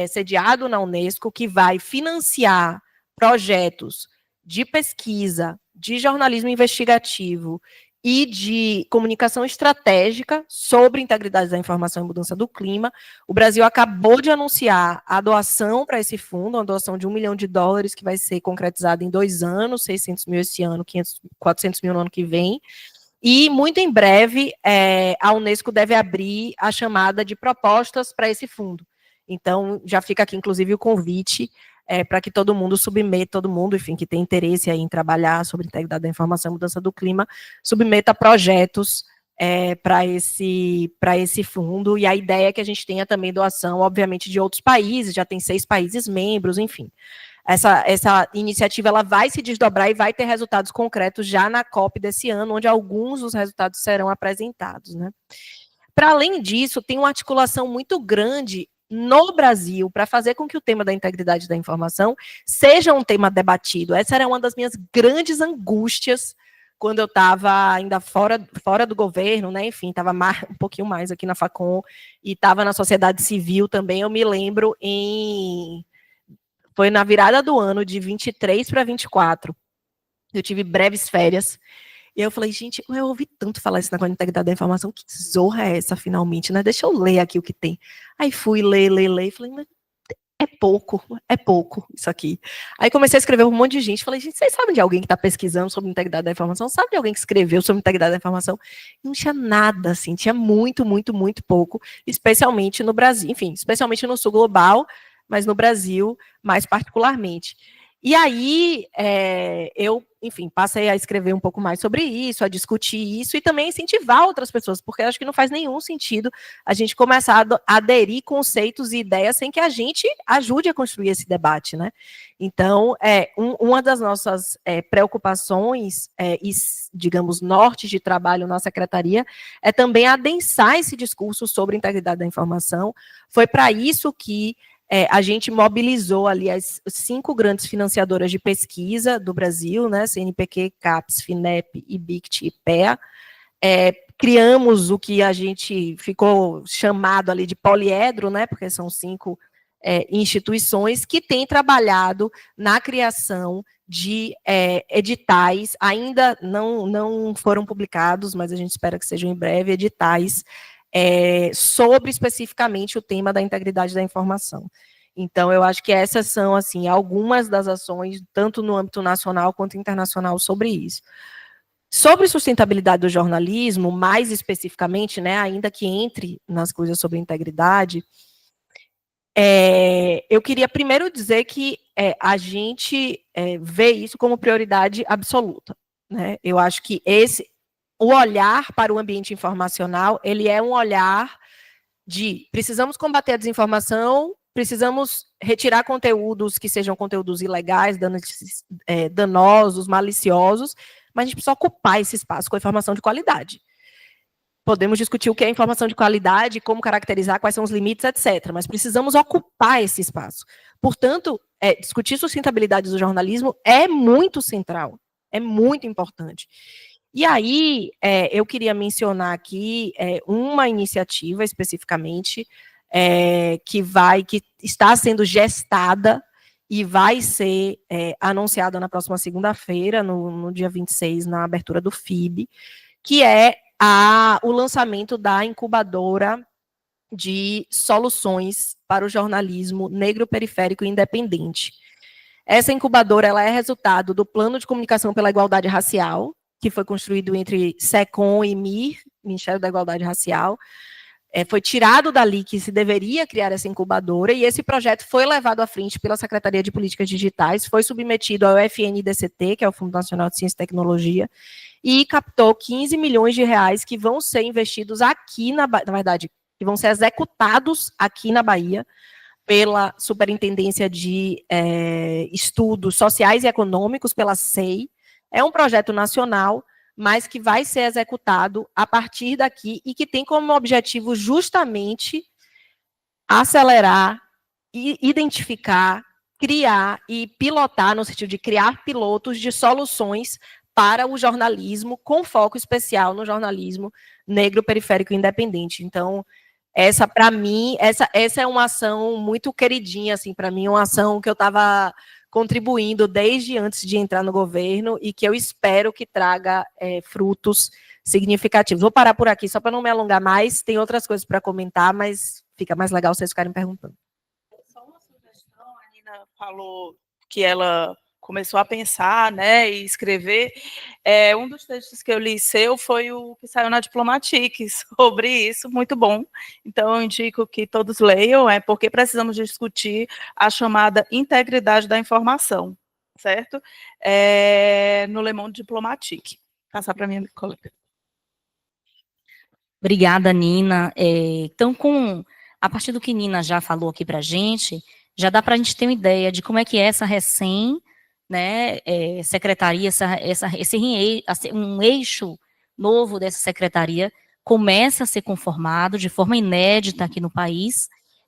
S11: sediado na Unesco, que vai financiar projetos de pesquisa, de jornalismo investigativo e de comunicação estratégica sobre integridade da informação e mudança do clima. O Brasil acabou de anunciar a doação para esse fundo, uma doação de $1 milhão, que vai ser concretizada em 2 anos, 600 mil esse ano, 400 mil no ano que vem. E, muito em breve, a Unesco deve abrir a chamada de propostas para esse fundo. Então, já fica aqui, inclusive, o convite para que todo mundo submeta, enfim, que tem interesse aí em trabalhar sobre integridade da informação e mudança do clima, submeta projetos para esse fundo, e a ideia é que a gente tenha também doação, obviamente, de outros países, já tem 6 países membros, enfim. Essa iniciativa ela vai se desdobrar e vai ter resultados concretos já na COP desse ano, onde alguns dos resultados serão apresentados, né? Para além disso, tem uma articulação muito grande no Brasil, para fazer com que o tema da integridade da informação seja um tema debatido. Essa era uma das minhas grandes angústias quando eu estava ainda fora do governo, né? Enfim, estava um pouquinho mais aqui na Facom e estava na sociedade civil também. Eu me lembro foi na virada do ano, de 23 para 24, eu tive breves férias. E eu falei, gente, eu ouvi tanto falar esse negócio de integridade da informação, que zorra é essa, finalmente, né? Deixa eu ler aqui o que tem. Aí fui ler, e falei, mas é pouco isso aqui. Aí comecei a escrever um monte de gente, falei, gente, vocês sabem de alguém que está pesquisando sobre integridade da informação? Sabe de alguém que escreveu sobre integridade da informação? Não tinha nada, assim, tinha muito, muito, muito pouco, especialmente no Brasil, enfim, especialmente no sul global, mas no Brasil, mais particularmente. E aí, eu, enfim, passei a escrever um pouco mais sobre isso, a discutir isso e também incentivar outras pessoas, porque eu acho que não faz nenhum sentido a gente começar a aderir conceitos e ideias sem que a gente ajude a construir esse debate, né? Então, uma das nossas preocupações e, digamos, nortes de trabalho na secretaria é também adensar esse discurso sobre integridade da informação. Foi para isso que a gente mobilizou ali as 5 grandes financiadoras de pesquisa do Brasil, né, CNPq, CAPES, FINEP, IBICT e PEA. Criamos o que a gente ficou chamado ali de poliedro, né, porque são 5 instituições que têm trabalhado na criação de editais, ainda não foram publicados, mas a gente espera que sejam em breve, editais sobre especificamente o tema da integridade da informação. Então, eu acho que essas são, assim, algumas das ações, tanto no âmbito nacional quanto internacional, sobre isso. Sobre sustentabilidade do jornalismo, mais especificamente, né, ainda que entre nas coisas sobre integridade, eu queria primeiro dizer que a gente vê isso como prioridade absoluta, né? Eu acho que o olhar para o ambiente informacional, ele é um olhar de precisamos combater a desinformação, precisamos retirar conteúdos que sejam conteúdos ilegais, danosos, maliciosos, mas a gente precisa ocupar esse espaço com informação de qualidade. Podemos discutir o que é informação de qualidade, como caracterizar, quais são os limites, etc. Mas precisamos ocupar esse espaço. Portanto, discutir sustentabilidade do jornalismo é muito central, é muito importante. E aí, eu queria mencionar aqui uma iniciativa especificamente que está sendo gestada e vai ser anunciada na próxima segunda-feira, no dia 26, na abertura do FIB, que é o lançamento da incubadora de soluções para o jornalismo negro, periférico e independente. Essa incubadora ela é resultado do Plano de Comunicação pela Igualdade Racial, que foi construído entre SECOM e MIR, Ministério da Igualdade Racial. Foi tirado dali que se deveria criar essa incubadora, e esse projeto foi levado à frente pela Secretaria de Políticas Digitais, foi submetido ao FNDCT, que é o Fundo Nacional de Ciência e Tecnologia, e captou 15 milhões de reais que vão ser investidos aqui, na verdade, que vão ser executados aqui na Bahia, pela Superintendência de Estudos Sociais e Econômicos, pela SEI. É um projeto nacional, mas que vai ser executado a partir daqui e que tem como objetivo justamente acelerar, identificar, criar e pilotar, no sentido de criar pilotos de soluções para o jornalismo, com foco especial no jornalismo negro, periférico e independente. Então, essa, para mim, essa é uma ação muito queridinha, assim, para mim, uma ação que eu estava contribuindo desde antes de entrar no governo e que eu espero que traga frutos significativos. Vou parar por aqui, só para não me alongar mais, tem outras coisas para comentar, mas fica mais legal vocês ficarem perguntando.
S9: Só uma sugestão, a Nina falou que ela começou a pensar, né, e escrever. Um dos textos que eu li seu foi o que saiu na Diplomatique sobre isso, muito bom. Então, eu indico que todos leiam, porque precisamos discutir a chamada integridade da informação, certo? No Le Monde Diplomatique. Passar para a minha colega.
S10: Obrigada, Nina. Então, a partir do que Nina já falou aqui para a gente, já dá para a gente ter uma ideia de como é que é essa né, secretaria, um eixo novo dessa secretaria começa a ser conformado de forma inédita aqui no país,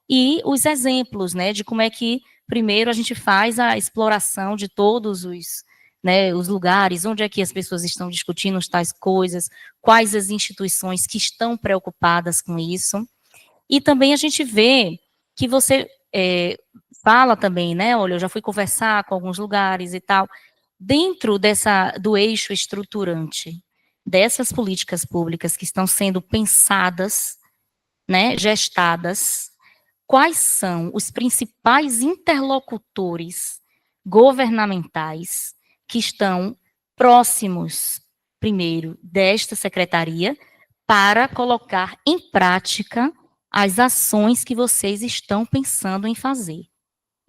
S10: e os exemplos, né, de como é que, primeiro, a gente faz a exploração de todos os lugares, onde é que as pessoas estão discutindo tais coisas, quais as instituições que estão preocupadas com isso, e também a gente vê que você fala também, né, olha, eu já fui conversar com alguns lugares e tal, dentro do eixo estruturante dessas políticas públicas que estão sendo pensadas, né, gestadas, quais são os principais interlocutores governamentais que estão próximos, primeiro, desta secretaria, para colocar em prática as ações que vocês estão pensando em fazer.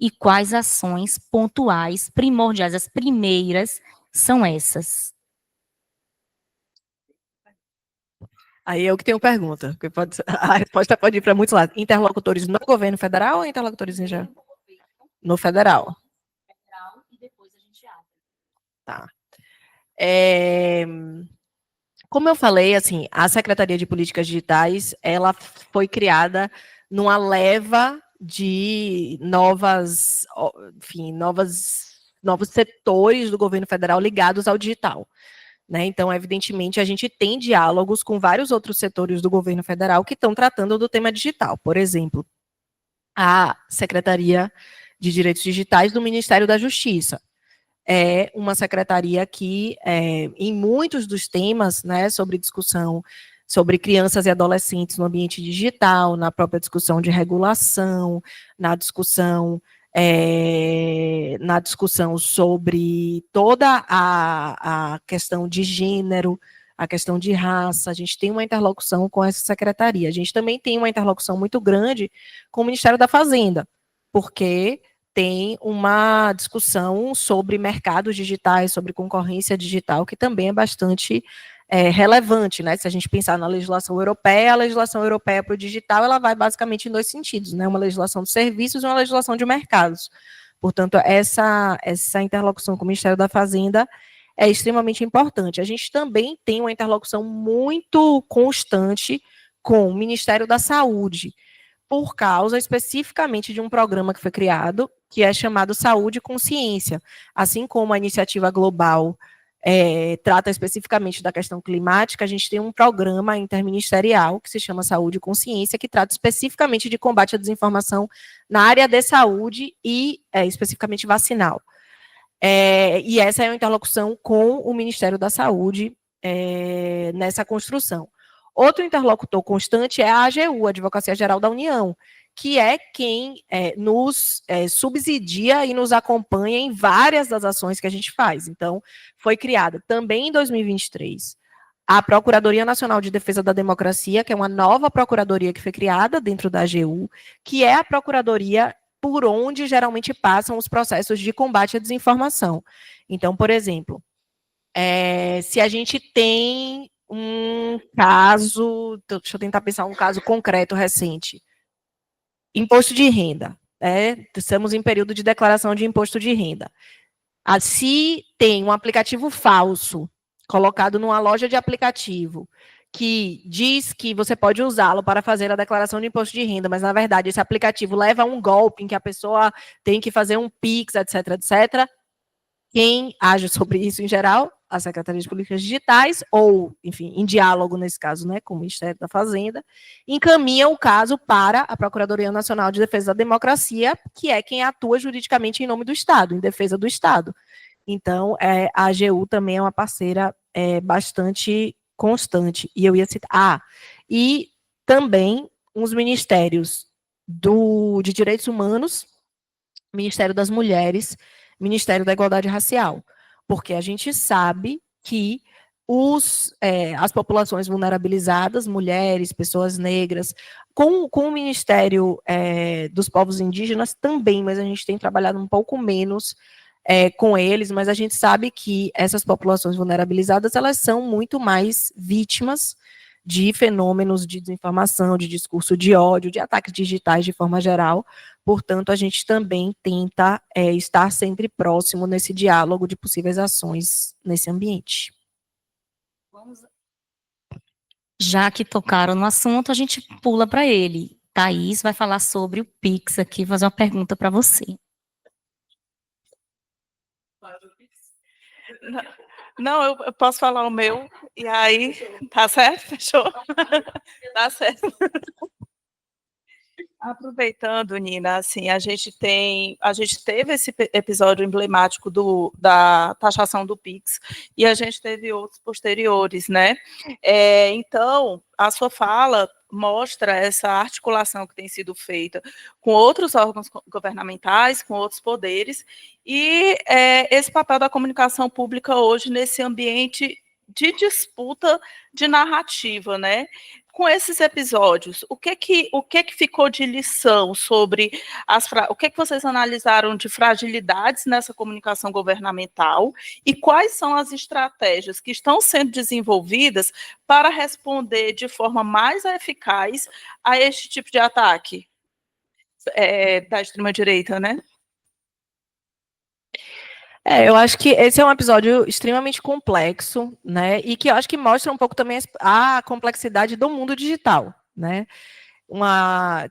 S10: E quais ações pontuais, primordiais, as primeiras são essas.
S11: Aí eu que tenho pergunta, porque a resposta pode ir para muitos lados. Interlocutores no governo federal ou interlocutores em geral? No federal.
S10: E depois a gente abre.
S11: Tá. Como eu falei, assim, a Secretaria de Políticas Digitais, ela foi criada numa leva de novos setores do governo federal ligados ao digital. Né? Então, evidentemente, a gente tem diálogos com vários outros setores do governo federal que estão tratando do tema digital. Por exemplo, a Secretaria de Direitos Digitais do Ministério da Justiça. É uma secretaria que, em muitos dos temas, né, sobre discussão sobre crianças e adolescentes no ambiente digital, na própria discussão de regulação, na discussão sobre toda a questão de gênero, a questão de raça, a gente tem uma interlocução com essa secretaria. A gente também tem uma interlocução muito grande com o Ministério da Fazenda, porque tem uma discussão sobre mercados digitais, sobre concorrência digital, que também é bastante relevante, né? Se a gente pensar na legislação europeia, a legislação europeia para o digital, ela vai basicamente em dois sentidos, né? Uma legislação de serviços e uma legislação de mercados. Portanto, essa interlocução com o Ministério da Fazenda é extremamente importante. A gente também tem uma interlocução muito constante com o Ministério da Saúde, por causa especificamente de um programa que foi criado, que é chamado Saúde e Consciência, assim como a iniciativa global trata especificamente da questão climática, a gente tem um programa interministerial que se chama Saúde e Consciência, que trata especificamente de combate à desinformação na área de saúde e especificamente vacinal. E essa é uma interlocução com o Ministério da Saúde nessa construção. Outro interlocutor constante é a AGU, a Advocacia Geral da União, que é quem nos subsidia e nos acompanha em várias das ações que a gente faz. Então, foi criada também em 2023 a Procuradoria Nacional de Defesa da Democracia, que é uma nova procuradoria que foi criada dentro da AGU, que é a procuradoria por onde geralmente passam os processos de combate à desinformação. Então, por exemplo, se a gente tem um caso, deixa eu tentar pensar um caso concreto recente, imposto de renda, estamos em período de declaração de imposto de renda. Se tem um aplicativo falso colocado numa loja de aplicativo que diz que você pode usá-lo para fazer a declaração de imposto de renda, mas, na verdade, esse aplicativo leva a um golpe em que a pessoa tem que fazer um Pix, etc., etc., quem age sobre isso, em geral? A Secretaria de Políticas Digitais, ou, enfim, em diálogo, nesse caso, né, com o Ministério da Fazenda, encaminha o caso para a Procuradoria Nacional de Defesa da Democracia, que é quem atua juridicamente em nome do Estado, em defesa do Estado. Então, a AGU também é uma parceira bastante constante. E eu ia citar... e também os ministérios de Direitos Humanos, Ministério das Mulheres, Ministério da Igualdade Racial, porque a gente sabe que as populações vulnerabilizadas, mulheres, pessoas negras, com o Ministério dos Povos Indígenas também, mas a gente tem trabalhado um pouco menos com eles, mas a gente sabe que essas populações vulnerabilizadas, elas são muito mais vítimas de fenômenos de desinformação, de discurso de ódio, de ataques digitais de forma geral. Portanto, a gente também tenta estar sempre próximo nesse diálogo de possíveis ações nesse ambiente.
S10: Já que tocaram no assunto, a gente pula para ele. Thaís vai falar sobre o Pix aqui, fazer uma pergunta para você.
S1: Não, eu posso falar o meu, e aí, tá certo? Fechou? Tá certo. Aproveitando, Nina, assim, a gente teve esse episódio emblemático da taxação do Pix, e a gente teve outros posteriores, né? Então, a sua fala mostra essa articulação que tem sido feita com outros órgãos governamentais, com outros poderes, e esse papel da comunicação pública hoje nesse ambiente de disputa de narrativa, né? Com esses episódios, o que ficou de lição sobre o que vocês analisaram de fragilidades nessa comunicação governamental e quais são as estratégias que estão sendo desenvolvidas para responder de forma mais eficaz a este tipo de ataque da extrema-direita, né?
S11: Eu acho que esse é um episódio extremamente complexo, né, e que eu acho que mostra um pouco também a complexidade do mundo digital, né.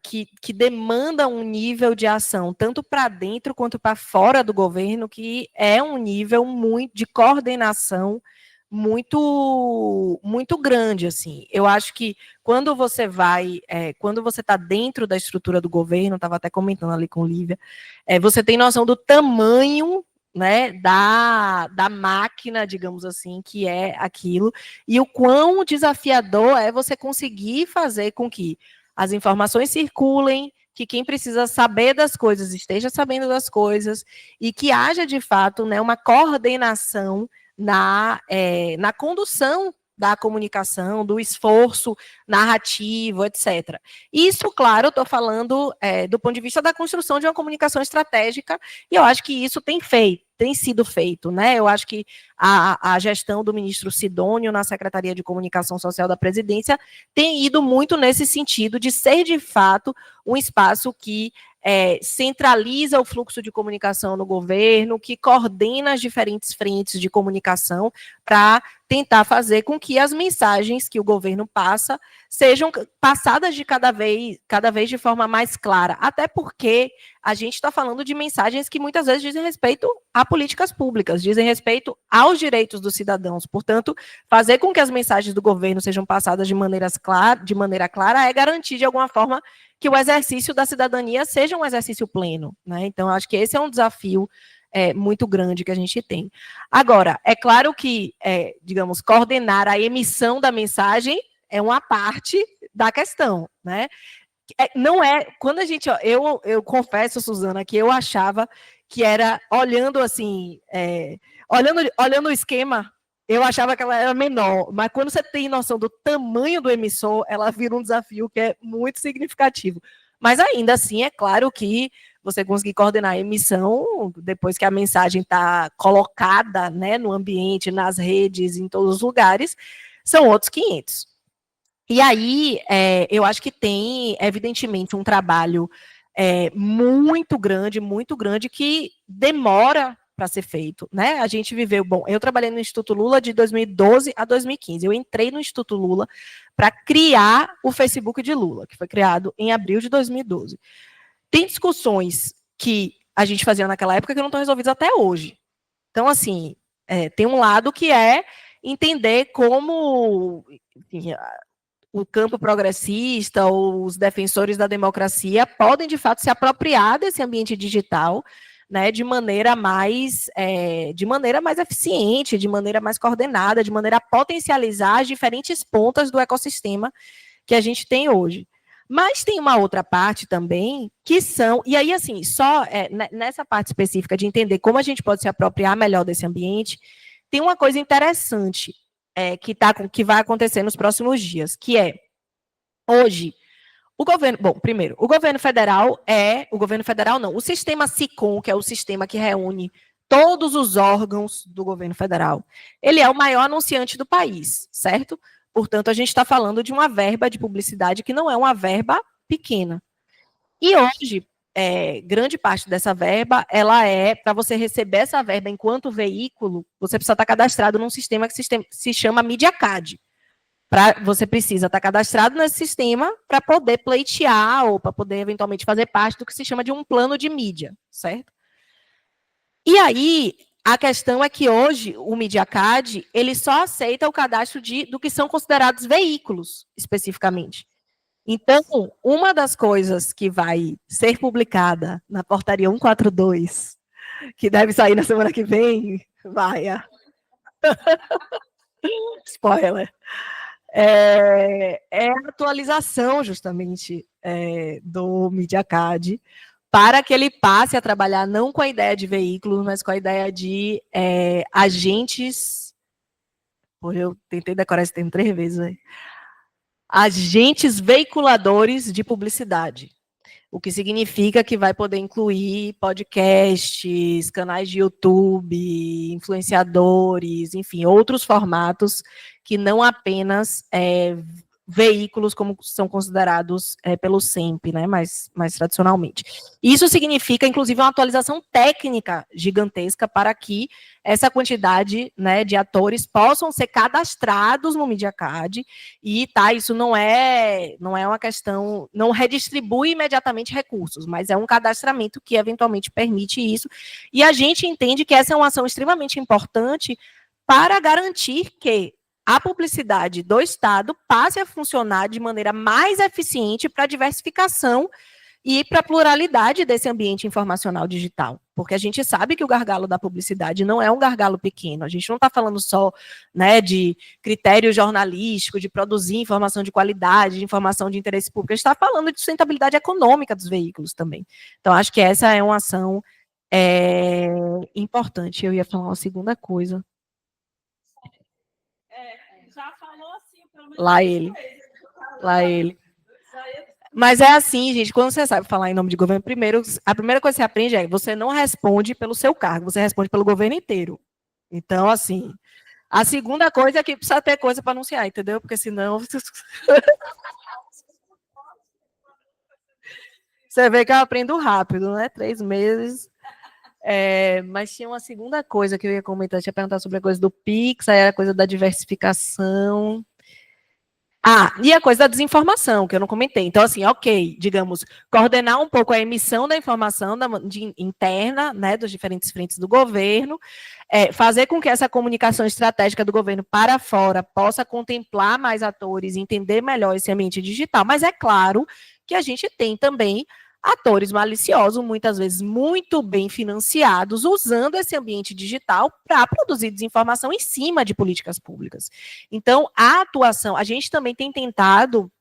S11: que demanda um nível de ação, tanto para dentro quanto para fora do governo, que é um nível muito de coordenação muito grande, assim. Eu acho que quando você está dentro da estrutura do governo, estava até comentando ali com Lívia, você tem noção do tamanho, né, da máquina, digamos assim, que é aquilo, e o quão desafiador é você conseguir fazer com que as informações circulem, que quem precisa saber das coisas esteja sabendo das coisas, e que haja, de fato, né, uma coordenação na condução da comunicação, do esforço narrativo, etc. Isso, claro, eu estou falando do ponto de vista da construção de uma comunicação estratégica, e eu acho que isso tem sido feito, né? Eu acho que a gestão do ministro Sidônio na Secretaria de Comunicação Social da Presidência tem ido muito nesse sentido de ser, de fato, um espaço que centraliza o fluxo de comunicação no governo, que coordena as diferentes frentes de comunicação para tentar fazer com que as mensagens que o governo passa sejam passadas de cada vez de forma mais clara, até porque a gente está falando de mensagens que muitas vezes dizem respeito a políticas públicas, dizem respeito aos direitos dos cidadãos. Portanto, fazer com que as mensagens do governo sejam passadas de maneira clara é garantir, de alguma forma, que o exercício da cidadania seja um exercício pleno, né? Então, acho que esse é um desafio muito grande que a gente tem. Agora, é claro que, digamos, coordenar a emissão da mensagem é uma parte da questão, né? Não é, quando a gente, eu confesso, Suzana, que eu achava que era, olhando assim, olhando o esquema, eu achava que ela era menor, mas quando você tem noção do tamanho do emissor, ela vira um desafio que é muito significativo. Mas ainda assim, é claro que você conseguir coordenar a emissão, depois que a mensagem está colocada, né, no ambiente, nas redes, em todos os lugares, são outros 500. E aí, eu acho que tem, evidentemente, um trabalho muito grande, que demora para ser feito, né? A gente viveu, eu trabalhei no Instituto Lula de 2012 a 2015. Eu entrei no Instituto Lula para criar o Facebook de Lula, que foi criado em abril de 2012. Tem discussões que a gente fazia naquela época que não estão resolvidas até hoje. Então, assim, tem um lado que é entender como, enfim, o campo progressista ou os defensores da democracia podem, de fato, se apropriar desse ambiente digital, né, de maneira mais eficiente, de maneira mais coordenada, de maneira a potencializar as diferentes pontas do ecossistema que a gente tem hoje. Mas tem uma outra parte também, que são, e aí, assim, só nessa parte específica de entender como a gente pode se apropriar melhor desse ambiente, tem uma coisa interessante que vai acontecer nos próximos dias, que é, hoje, o governo federal não, o sistema SICOM, que é o sistema que reúne todos os órgãos do governo federal, ele é o maior anunciante do país, certo? Portanto, a gente está falando de uma verba de publicidade que não é uma verba pequena. E hoje, grande parte dessa verba, ela para você receber essa verba enquanto veículo, você precisa estar cadastrado num sistema que se chama MediaCad. Você precisa estar cadastrado nesse sistema para poder pleitear ou para poder, eventualmente, fazer parte do que se chama de um plano de mídia, certo? E aí, a questão é que hoje o MediaCad, ele só aceita o cadastro do que são considerados veículos, especificamente. Então, uma das coisas que vai ser publicada na portaria 142, que deve sair na semana que vem, spoiler, é a atualização, justamente, do MediaCad, para que ele passe a trabalhar não com a ideia de veículos, mas com a ideia de agentes... eu tentei decorar esse termo 3 vezes, né? Agentes veiculadores de publicidade, o que significa que vai poder incluir podcasts, canais de YouTube, influenciadores, enfim, outros formatos que não apenas veículos como são considerados pelo SEMP, né, mais tradicionalmente. Isso significa, inclusive, uma atualização técnica gigantesca para que essa quantidade, né, de atores possam ser cadastrados no MediaCard, e isso não é uma questão, não redistribui imediatamente recursos, mas é um cadastramento que eventualmente permite isso, e a gente entende que essa é uma ação extremamente importante para garantir que a publicidade do Estado passe a funcionar de maneira mais eficiente para a diversificação e para a pluralidade desse ambiente informacional digital. Porque a gente sabe que o gargalo da publicidade não é um gargalo pequeno. A gente não está falando só, né, de critério jornalístico, de produzir informação de qualidade, de informação de interesse público. A gente está falando de sustentabilidade econômica dos veículos também. Então, acho que essa é uma ação importante. Eu ia falar uma segunda coisa.
S9: Já falou assim, pelo menos
S11: Lá ele. Mas é assim, gente, quando você sabe falar em nome de governo, a primeira coisa que você aprende é que você não responde pelo seu cargo, você responde pelo governo inteiro. Então, assim, a segunda coisa é que precisa ter coisa para anunciar, entendeu? Porque senão... Você vê que eu aprendo rápido, né? 3 meses... mas tinha uma segunda coisa que eu ia comentar, tinha perguntado sobre a coisa do Pix, aí a coisa da diversificação. E a coisa da desinformação, que eu não comentei. Então, assim, ok, digamos, coordenar um pouco a emissão da informação interna, né, dos diferentes frentes do governo, fazer com que essa comunicação estratégica do governo para fora possa contemplar mais atores, entender melhor esse ambiente digital, mas é claro que a gente tem também atores maliciosos, muitas vezes muito bem financiados, usando esse ambiente digital para produzir desinformação em cima de políticas públicas. Então, a atuação, a gente também tem tentado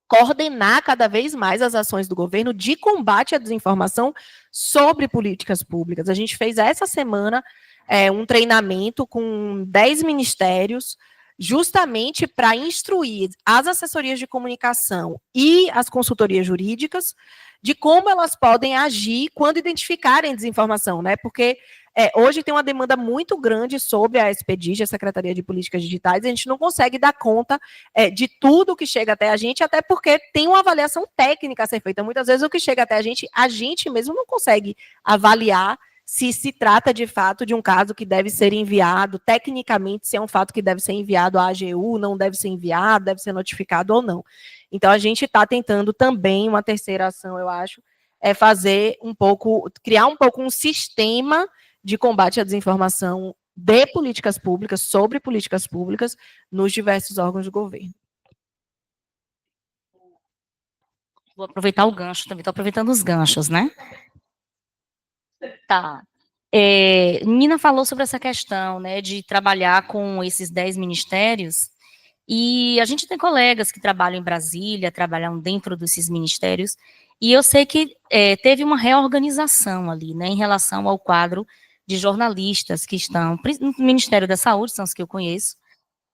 S11: coordenar cada vez mais as ações do governo de combate à desinformação sobre políticas públicas. A gente fez essa semana um treinamento com 10 ministérios, justamente para instruir as assessorias de comunicação e as consultorias jurídicas de como elas podem agir quando identificarem desinformação, né? Porque hoje tem uma demanda muito grande sobre a SPDIG, a Secretaria de Políticas Digitais, e a gente não consegue dar conta de tudo que chega até a gente, até porque tem uma avaliação técnica a ser feita. Muitas vezes o que chega até a gente mesmo não consegue avaliar se trata de fato de um caso que deve ser enviado, tecnicamente, se é um fato que deve ser enviado à AGU, não deve ser enviado, deve ser notificado ou não. Então, a gente está tentando também, uma terceira ação, eu acho, fazer criar um pouco um sistema de combate à desinformação de políticas públicas, sobre políticas públicas, nos diversos órgãos do governo.
S10: Vou aproveitar o gancho também, estou aproveitando os ganchos, né? Tá. Nina falou sobre essa questão, né, de trabalhar com esses 10 ministérios, e a gente tem colegas que trabalham em Brasília, trabalham dentro desses ministérios, e eu sei que teve uma reorganização ali, né, em relação ao quadro de jornalistas que estão no Ministério da Saúde, são os que eu conheço,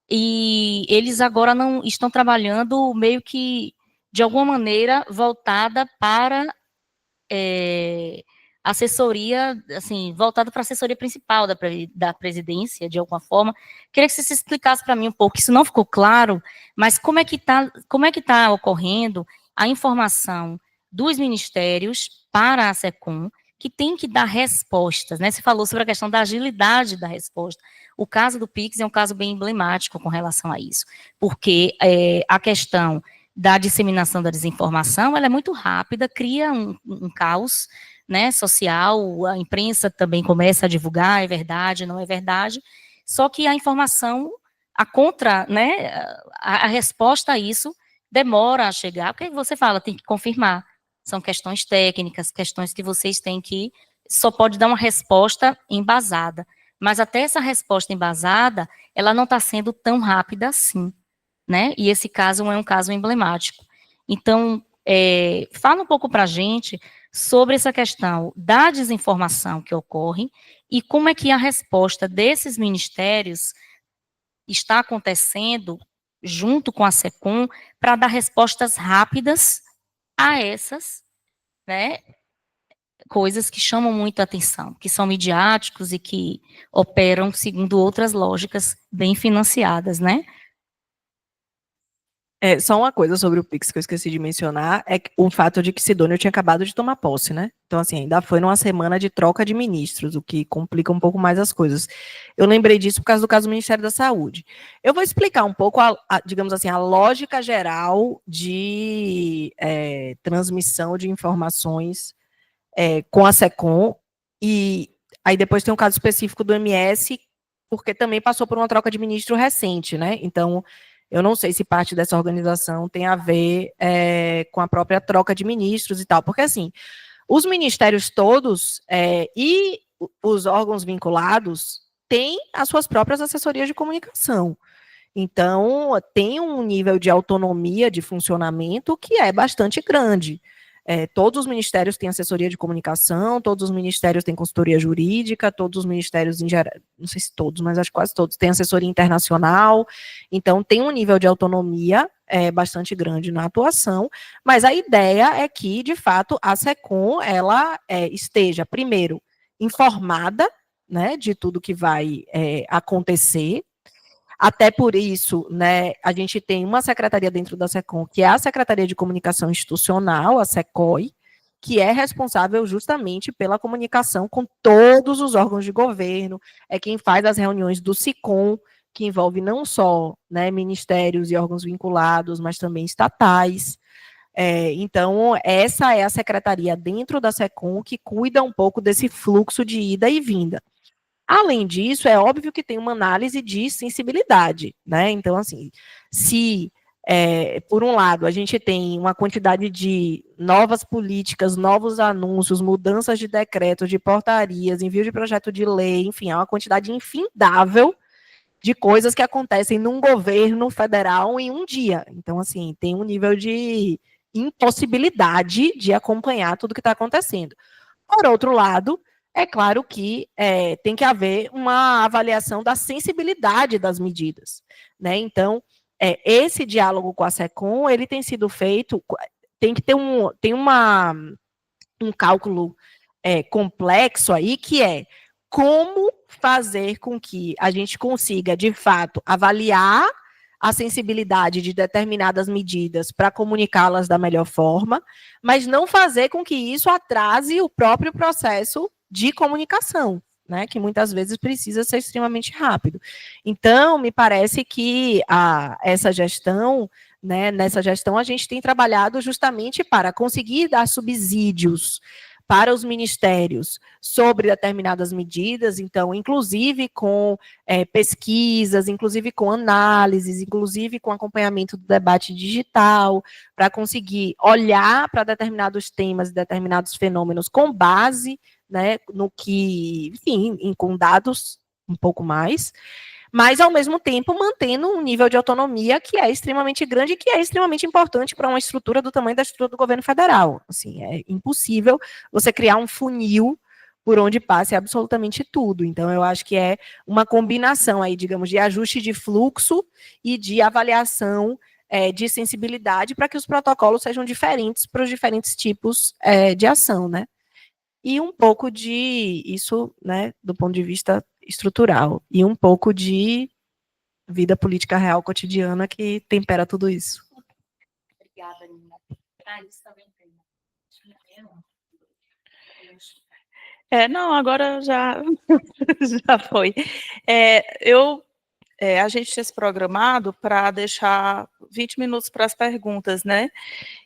S10: e eles agora não estão trabalhando meio que, de alguma maneira, voltada para assessoria, assim, voltada para a assessoria principal da presidência, de alguma forma. Queria que você se explicasse para mim um pouco, isso não ficou claro, mas como é que tá ocorrendo a informação dos ministérios para a SECOM, que tem que dar respostas, né? Você falou sobre a questão da agilidade da resposta. O caso do Pix é um caso bem emblemático com relação a isso, porque a questão da disseminação da desinformação, ela é muito rápida, cria um caos, né, social, a imprensa também começa a divulgar, é verdade, não é verdade, só que a informação, né, a resposta a isso demora a chegar, porque você fala, tem que confirmar, são questões técnicas, questões que vocês têm que, só pode dar uma resposta embasada, mas até essa resposta embasada, ela não está sendo tão rápida assim, né, e esse caso é um caso emblemático. Então, fala um pouco para a gente sobre essa questão da desinformação que ocorre e como é que a resposta desses ministérios está acontecendo junto com a SECOM para dar respostas rápidas a essas, né, coisas que chamam muito a atenção, que são midiáticos e que operam segundo outras lógicas bem financiadas, né?
S11: Só uma coisa sobre o Pix que eu esqueci de mencionar, é o fato de que Sidônio tinha acabado de tomar posse, né? Então, assim, ainda foi numa semana de troca de ministros, o que complica um pouco mais as coisas. Eu lembrei disso por causa do caso do Ministério da Saúde. Eu vou explicar um pouco, digamos assim, a lógica geral de transmissão de informações com a SECOM, e aí depois tem um caso específico do MS, porque também passou por uma troca de ministro recente, né? Então, eu não sei se parte dessa organização tem a ver com a própria troca de ministros e tal, porque assim, os ministérios todos e os órgãos vinculados têm as suas próprias assessorias de comunicação. Então, tem um nível de autonomia de funcionamento que é bastante grande. Todos os ministérios têm assessoria de comunicação, todos os ministérios têm consultoria jurídica, todos os ministérios, em geral, não sei se todos, mas acho que quase todos, têm assessoria internacional, então tem um nível de autonomia bastante grande na atuação, mas a ideia é que, de fato, a SECOM, ela esteja, primeiro, informada, né, de tudo que vai acontecer. Até por isso, né, a gente tem uma secretaria dentro da SECOM, que é a Secretaria de Comunicação Institucional, a SECOI, que é responsável justamente pela comunicação com todos os órgãos de governo, é quem faz as reuniões do SICOM, que envolve não só, né, ministérios e órgãos vinculados, mas também estatais. Então, essa é a secretaria dentro da SECOM que cuida um pouco desse fluxo de ida e vinda. Além disso, é óbvio que tem uma análise de sensibilidade, né? Então, assim, se, por um lado, a gente tem uma quantidade de novas políticas, novos anúncios, mudanças de decretos, de portarias, envio de projeto de lei, enfim, é uma quantidade infindável de coisas que acontecem num governo federal em um dia. Então, assim, tem um nível de impossibilidade de acompanhar tudo que está acontecendo. Por outro lado, é claro que tem que haver uma avaliação da sensibilidade das medidas, né? Então, esse diálogo com a SECOM, ele tem sido feito, tem que ter um cálculo complexo aí, que é como fazer com que a gente consiga, de fato, avaliar a sensibilidade de determinadas medidas para comunicá-las da melhor forma, mas não fazer com que isso atrase o próprio processo de comunicação, né, que muitas vezes precisa ser extremamente rápido. Então, me parece que essa gestão, né, nessa gestão a gente tem trabalhado justamente para conseguir dar subsídios para os ministérios sobre determinadas medidas, então, inclusive com pesquisas, inclusive com análises, inclusive com acompanhamento do debate digital, para conseguir olhar para determinados temas e determinados fenômenos com base, né, no que, enfim, com dados um pouco mais, mas, ao mesmo tempo, mantendo um nível de autonomia que é extremamente grande e que é extremamente importante para uma estrutura do tamanho da estrutura do governo federal. Assim, é impossível você criar um funil por onde passe absolutamente tudo. Então, eu acho que é uma combinação aí, digamos, de ajuste de fluxo e de avaliação de sensibilidade para que os protocolos sejam diferentes para os diferentes tipos de ação, né? E um pouco de isso, né, do ponto de vista estrutural, e um pouco de vida política real cotidiana que tempera tudo isso.
S10: Obrigada, Nina. Isso também tem.
S1: Não, agora já, já foi. A gente tinha se programado para deixar 20 minutos para as perguntas, né?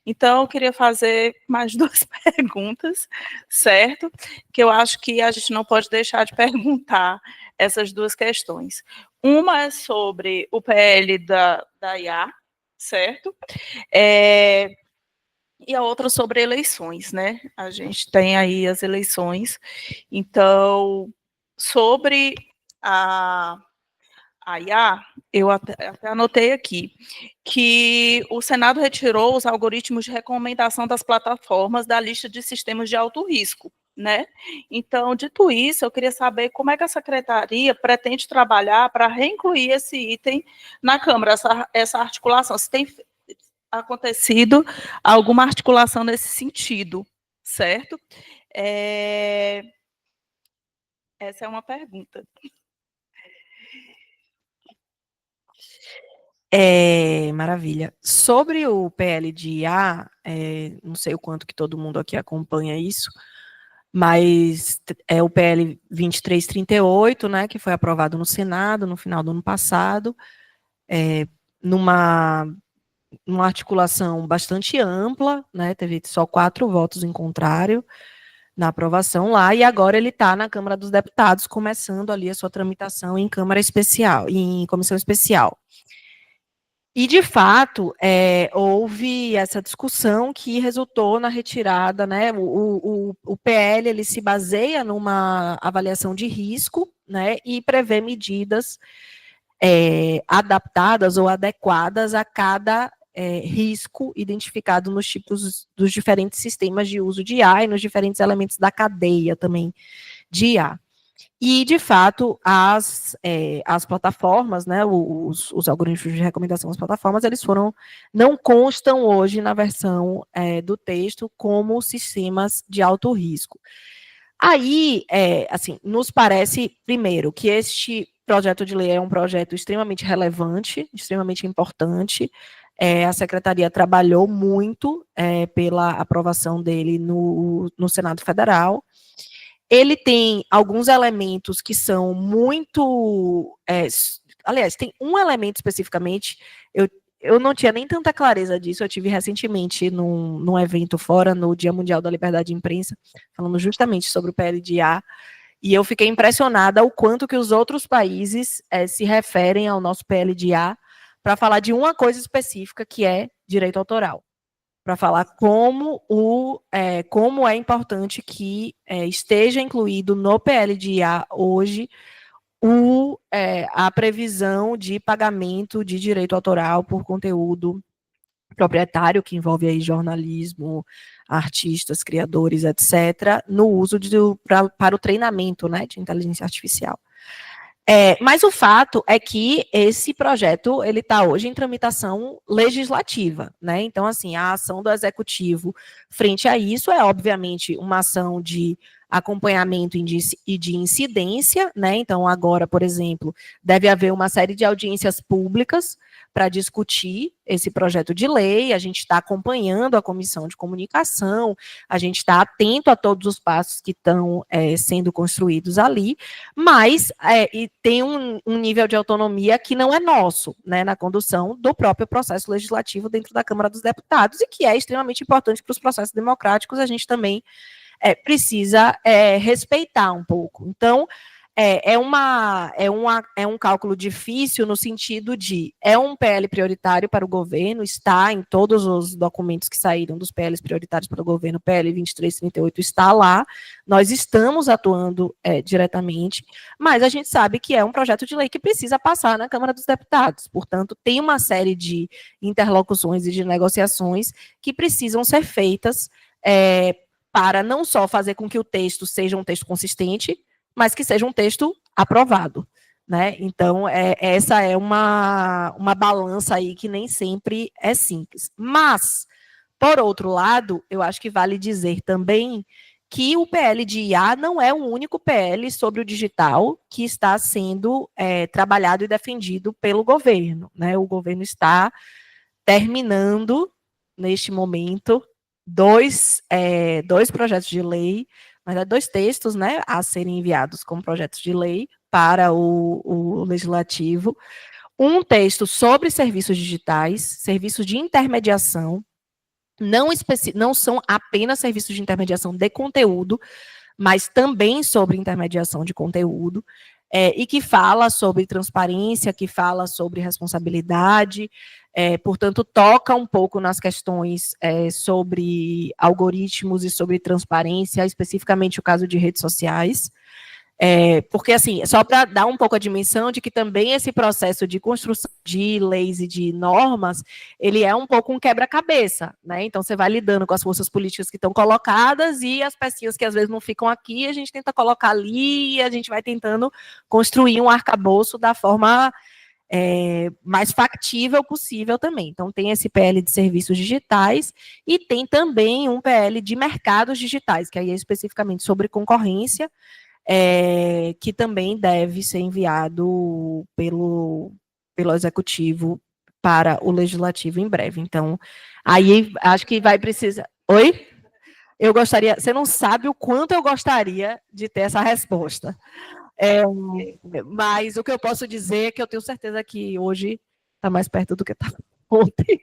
S1: Então, eu queria fazer mais 2 perguntas, certo? Que eu acho que a gente não pode deixar de perguntar essas 2 questões. Uma é sobre o PL da IA, certo? E a outra sobre eleições, né? A gente tem aí as eleições. Então, sobre a IA, eu até anotei aqui, que o Senado retirou os algoritmos de recomendação das plataformas da lista de sistemas de alto risco, né? Então, dito isso, eu queria saber como é que a Secretaria pretende trabalhar para reincluir esse item na Câmara, essa articulação, se tem acontecido alguma articulação nesse sentido, certo? Essa é uma pergunta.
S11: Maravilha. Sobre o PL de IA, não sei o quanto que todo mundo aqui acompanha isso, mas é o PL 2338, né, que foi aprovado no Senado no final do ano passado, numa articulação bastante ampla, né, teve só 4 votos em contrário na aprovação lá, e agora ele está na Câmara dos Deputados, começando ali a sua tramitação em Câmara Especial, em Comissão Especial. E, de fato, houve essa discussão que resultou na retirada, né, o PL, ele se baseia numa avaliação de risco, né, e prevê medidas adaptadas ou adequadas a cada risco identificado nos tipos dos diferentes sistemas de uso de IA e nos diferentes elementos da cadeia também de IA. E, de fato, as plataformas, né, os algoritmos de recomendação das plataformas, eles não constam hoje na versão do texto como sistemas de alto risco. Aí, assim, nos parece, primeiro, que este projeto de lei é um projeto extremamente relevante, extremamente importante. A Secretaria trabalhou muito pela aprovação dele no Senado Federal. Ele tem alguns elementos que são muito... aliás, tem um elemento especificamente, eu não tinha nem tanta clareza disso, eu tive recentemente num evento fora, no Dia Mundial da Liberdade de Imprensa, falando justamente sobre o PL de IA, e eu fiquei impressionada o quanto que os outros países se referem ao nosso PL de IA para falar de uma coisa específica, que é direito autoral. Para falar como é importante que esteja incluído no PL de IA hoje a previsão de pagamento de direito autoral por conteúdo proprietário, que envolve aí jornalismo, artistas, criadores, etc., no uso para o treinamento, né, de inteligência artificial. Mas o fato é que esse projeto, ele está hoje em tramitação legislativa, né? Então, assim, a ação do executivo frente a isso é, obviamente, uma ação de acompanhamento e de incidência, né? Então, agora, por exemplo, deve haver uma série de audiências públicas para discutir esse projeto de lei, a gente está acompanhando a comissão de comunicação, a gente está atento a todos os passos que estão sendo construídos ali, mas e tem um nível de autonomia que não é nosso, né, na condução do próprio processo legislativo dentro da Câmara dos Deputados, e que é extremamente importante para os processos democráticos, a gente também precisa respeitar um pouco. Então, é um cálculo difícil no sentido de um PL prioritário para o governo, está em todos os documentos que saíram dos PLs prioritários para o governo, o PL 2338 está lá, nós estamos atuando diretamente, mas a gente sabe que é um projeto de lei que precisa passar na Câmara dos Deputados, portanto, tem uma série de interlocuções e de negociações que precisam ser feitas para não só fazer com que o texto seja um texto consistente, mas que seja um texto aprovado, né? Então, essa é uma balança aí que nem sempre é simples. Mas, por outro lado, eu acho que vale dizer também que o PL de IA não é o único PL sobre o digital que está sendo trabalhado e defendido pelo governo, né? O governo está terminando, neste momento, dois projetos de lei, mas 2 textos, né, a serem enviados como projetos de lei para o Legislativo. Um texto sobre serviços digitais, serviços de intermediação, não são apenas serviços de intermediação de conteúdo, mas também sobre intermediação de conteúdo, e que fala sobre transparência, que fala sobre responsabilidade, portanto, toca um pouco nas questões sobre algoritmos e sobre transparência, especificamente o caso de redes sociais, porque, assim, só para dar um pouco a dimensão de que também esse processo de construção de leis e de normas, ele é um pouco um quebra-cabeça, né? Então, você vai lidando com as forças políticas que estão colocadas e as pecinhas que às vezes não ficam aqui, a gente tenta colocar ali e a gente vai tentando construir um arcabouço da forma mais factível possível também. Então, tem esse PL de serviços digitais e tem também um PL de mercados digitais, que aí é especificamente sobre concorrência, que também deve ser enviado pelo Executivo para o legislativo em breve. Então, aí acho que vai precisar. Oi? Eu gostaria, você não sabe o quanto eu gostaria de ter essa resposta. Mas o que eu posso dizer é que eu tenho certeza que hoje está mais perto do que estava ontem.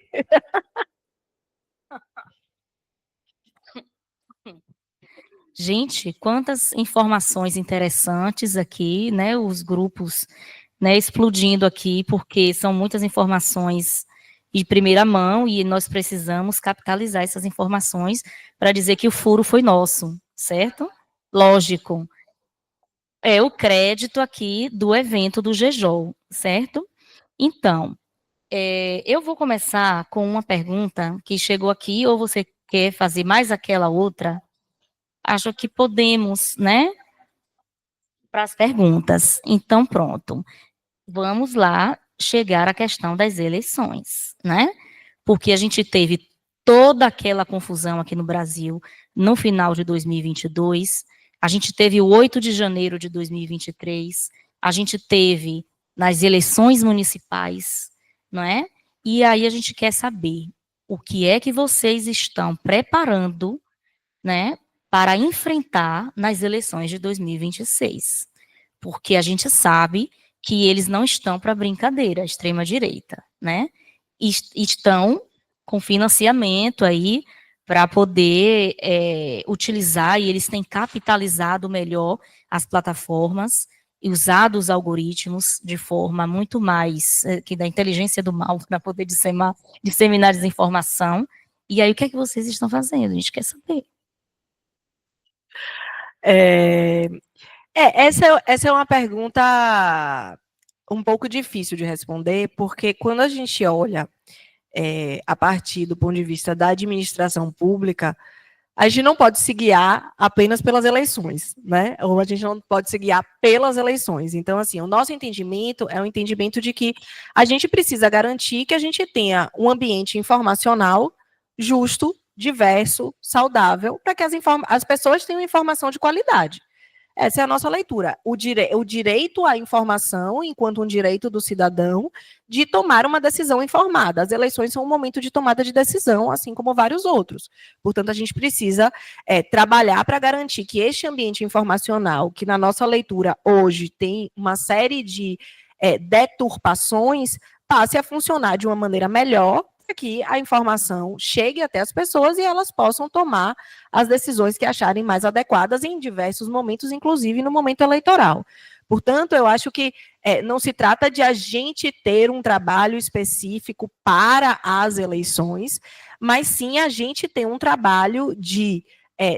S10: Gente, quantas informações interessantes aqui, né? Os grupos, né, explodindo aqui, porque são muitas informações de primeira mão e nós precisamos capitalizar essas informações para dizer que o furo foi nosso, certo? Lógico. É o crédito aqui do evento do GEJOL, certo? Então, eu vou começar com uma pergunta que chegou aqui, ou você quer fazer mais aquela outra? Acho que podemos, né? Para as perguntas. Então, pronto. Vamos lá chegar à questão das eleições, né? Porque a gente teve toda aquela confusão aqui no Brasil no final de 2022, a gente teve o 8 de janeiro de 2023, a gente teve nas eleições municipais, não é? E aí a gente quer saber o que é que vocês estão preparando, né, para enfrentar nas eleições de 2026. Porque a gente sabe que eles não estão para brincadeira, a extrema-direita, né? Estão com financiamento aí para poder utilizar, e eles têm capitalizado melhor as plataformas e usado os algoritmos de forma muito mais que da inteligência do mal para poder disseminar desinformação. E aí, o que é que vocês estão fazendo? A gente quer saber.
S11: Essa é uma pergunta um pouco difícil de responder, porque quando a gente olha a partir do ponto de vista da administração pública, a gente não pode se guiar apenas pelas eleições, né? Ou a gente não pode se guiar pelas eleições. Então, assim, o nosso entendimento é um entendimento de que a gente precisa garantir que a gente tenha um ambiente informacional justo, diverso, saudável, para que as pessoas tenham informação de qualidade. Essa é a nossa leitura. O direito à informação, enquanto um direito do cidadão, de tomar uma decisão informada. As eleições são um momento de tomada de decisão, assim como vários outros. Portanto, a gente precisa trabalhar para garantir que este ambiente informacional, que na nossa leitura hoje tem uma série de deturpações, passe a funcionar de uma maneira melhor, para que a informação chegue até as pessoas e elas possam tomar as decisões que acharem mais adequadas em diversos momentos, inclusive no momento eleitoral. Portanto, eu acho que não se trata de a gente ter um trabalho específico para as eleições, mas sim a gente ter um trabalho de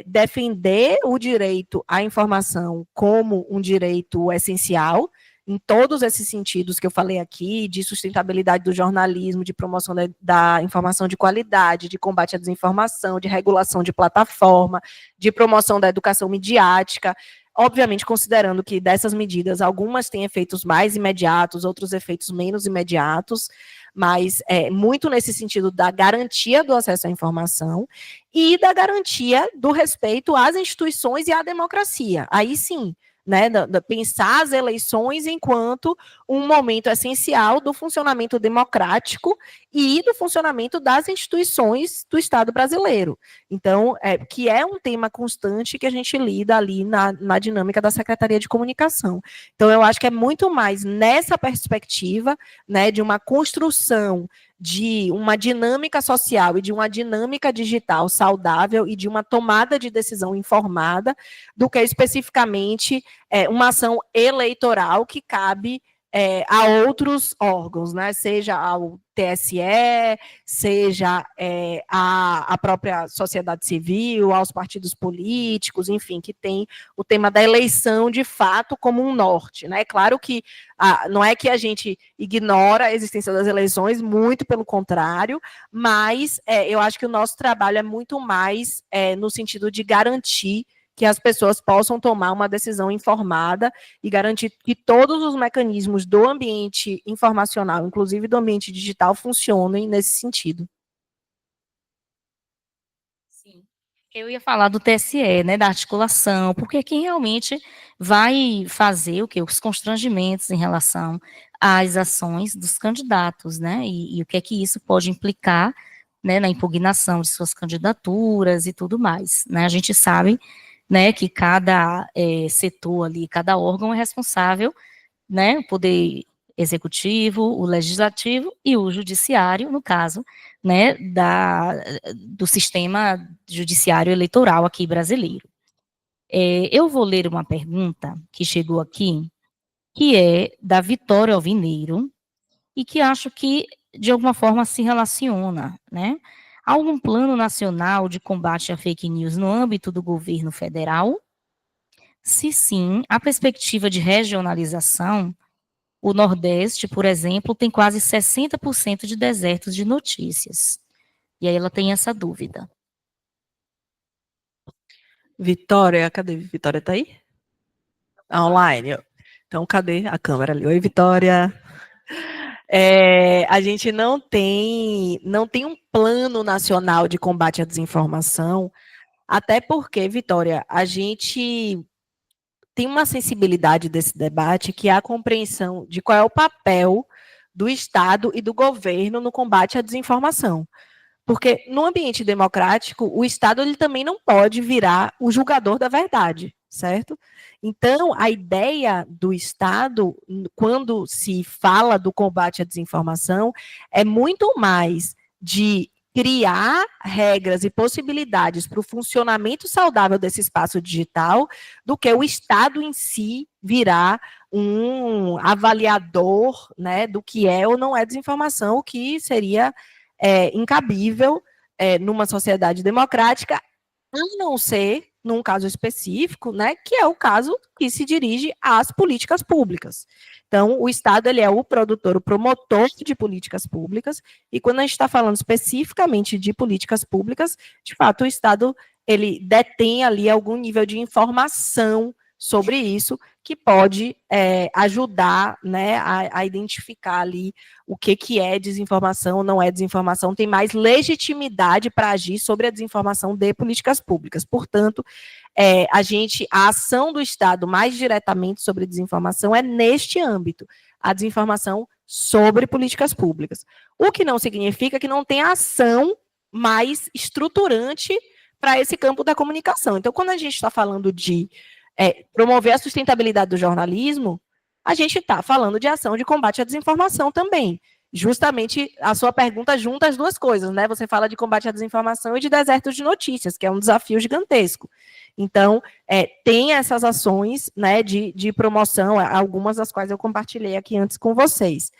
S11: defender o direito à informação como um direito essencial, em todos esses sentidos que eu falei aqui, de sustentabilidade do jornalismo, de promoção da informação de qualidade, de combate à desinformação, de regulação de plataforma, de promoção da educação midiática, obviamente considerando que dessas medidas, algumas têm efeitos mais imediatos, outros efeitos menos imediatos, mas muito nesse sentido da garantia do acesso à informação e da garantia do respeito às instituições e à democracia. Aí sim, né, pensar as eleições enquanto um momento essencial do funcionamento democrático e do funcionamento das instituições do Estado brasileiro. Então, que é um tema constante que a gente lida ali na dinâmica da Secretaria de Comunicação. Então, eu acho que é muito mais nessa perspectiva, né, de uma construção de uma dinâmica social e de uma dinâmica digital saudável e de uma tomada de decisão informada, do que especificamente uma ação eleitoral que cabe a outros órgãos, né? Seja ao TSE, seja a própria sociedade civil, aos partidos políticos, enfim, que tem o tema da eleição de fato como um norte, né? Claro que não é que a gente ignora a existência das eleições, muito pelo contrário, mas eu acho que o nosso trabalho é muito mais no sentido de garantir que as pessoas possam tomar uma decisão informada e garantir que todos os mecanismos do ambiente informacional, inclusive do ambiente digital, funcionem nesse sentido.
S10: Sim. Eu ia falar do TSE, né, da articulação, porque quem realmente vai fazer o quê? Os constrangimentos em relação as ações dos candidatos, né, e o que é que isso pode implicar, né, na impugnação de suas candidaturas e tudo mais, né, a gente sabe, né, que cada setor ali, cada órgão é responsável, né, o poder executivo, o legislativo e o judiciário, no caso, né, do sistema judiciário eleitoral aqui brasileiro. Eu vou ler uma pergunta que chegou aqui, que é da Vitória Alvineiro, e que acho que, de alguma forma, se relaciona, né? Há algum plano nacional de combate a fake news no âmbito do governo federal? Se sim, a perspectiva de regionalização, o Nordeste, por exemplo, tem quase 60% de desertos de notícias. E aí ela tem essa dúvida.
S11: Vitória, cadê? Vitória tá aí? Online. Então, cadê a câmera ali? Oi, Vitória. A gente não tem um plano nacional de combate à desinformação, até porque, Vitória, a gente tem uma sensibilidade desse debate que é a compreensão de qual é o papel do Estado e do governo no combate à desinformação. Porque no ambiente democrático, o Estado ele também não pode virar o julgador da verdade, certo? Então, a ideia do Estado, quando se fala do combate à desinformação, é muito mais de criar regras e possibilidades para o funcionamento saudável desse espaço digital do que o Estado em si virar um avaliador, né, do que é ou não é desinformação, o que seria incabível numa sociedade democrática, a não ser num caso específico, né, que é o caso que se dirige às políticas públicas. Então, o Estado ele é o produtor, o promotor de políticas públicas, e quando a gente está falando especificamente de políticas públicas, de fato, o Estado ele detém ali algum nível de informação sobre isso, que pode ajudar, né, a identificar ali o que é desinformação, não é desinformação, tem mais legitimidade para agir sobre a desinformação de políticas públicas. Portanto, a ação do Estado mais diretamente sobre desinformação é neste âmbito, a desinformação sobre políticas públicas. O que não significa que não tem ação mais estruturante para esse campo da comunicação. Então, quando a gente está falando de promover a sustentabilidade do jornalismo, a gente está falando de ação de combate à desinformação também. Justamente a sua pergunta junta as duas coisas, né? Você fala de combate à desinformação e de desertos de notícias, que é um desafio gigantesco. Então, tem essas ações, né, de promoção, algumas das quais eu compartilhei aqui antes com vocês.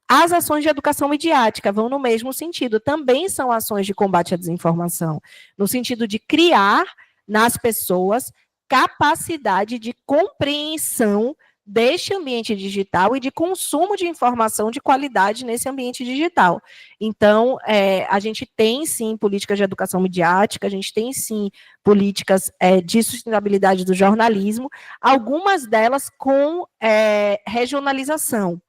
S11: As ações de educação midiática vão no mesmo sentido, também são ações de combate à desinformação, no sentido de criar nas pessoas capacidade de compreensão deste ambiente digital e de consumo de informação de qualidade nesse ambiente digital. Então, a gente tem, sim, políticas de educação midiática, a gente tem, sim, políticas de sustentabilidade do jornalismo, algumas delas com regionalização.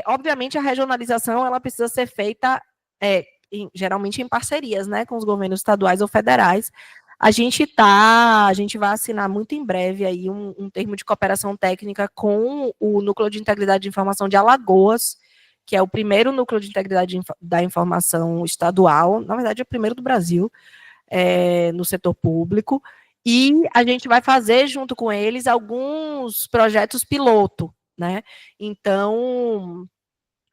S11: Obviamente, a regionalização ela precisa ser feita, geralmente, em parcerias, né, com os governos estaduais ou federais. A gente vai assinar muito em breve aí um termo de cooperação técnica com o Núcleo de Integridade de Informação de Alagoas, que é o primeiro núcleo de integridade da informação estadual, na verdade é o primeiro do Brasil, no setor público, e a gente vai fazer junto com eles alguns projetos piloto, né? Então,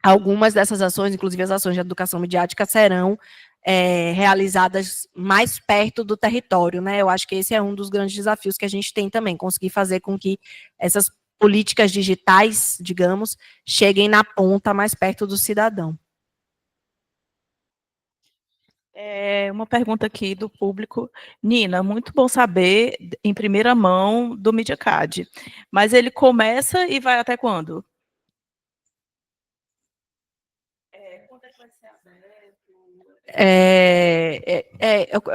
S11: algumas dessas ações, inclusive as ações de educação midiática, serão realizadas mais perto do território, né? Eu acho que esse é um dos grandes desafios que a gente tem também, conseguir fazer com que essas políticas digitais, digamos, cheguem na ponta mais perto do cidadão.
S1: Uma pergunta aqui do público. Nina, muito bom saber em primeira mão do MediaCAD, mas ele começa e vai até quando? Quando é que vai ser
S11: aberto?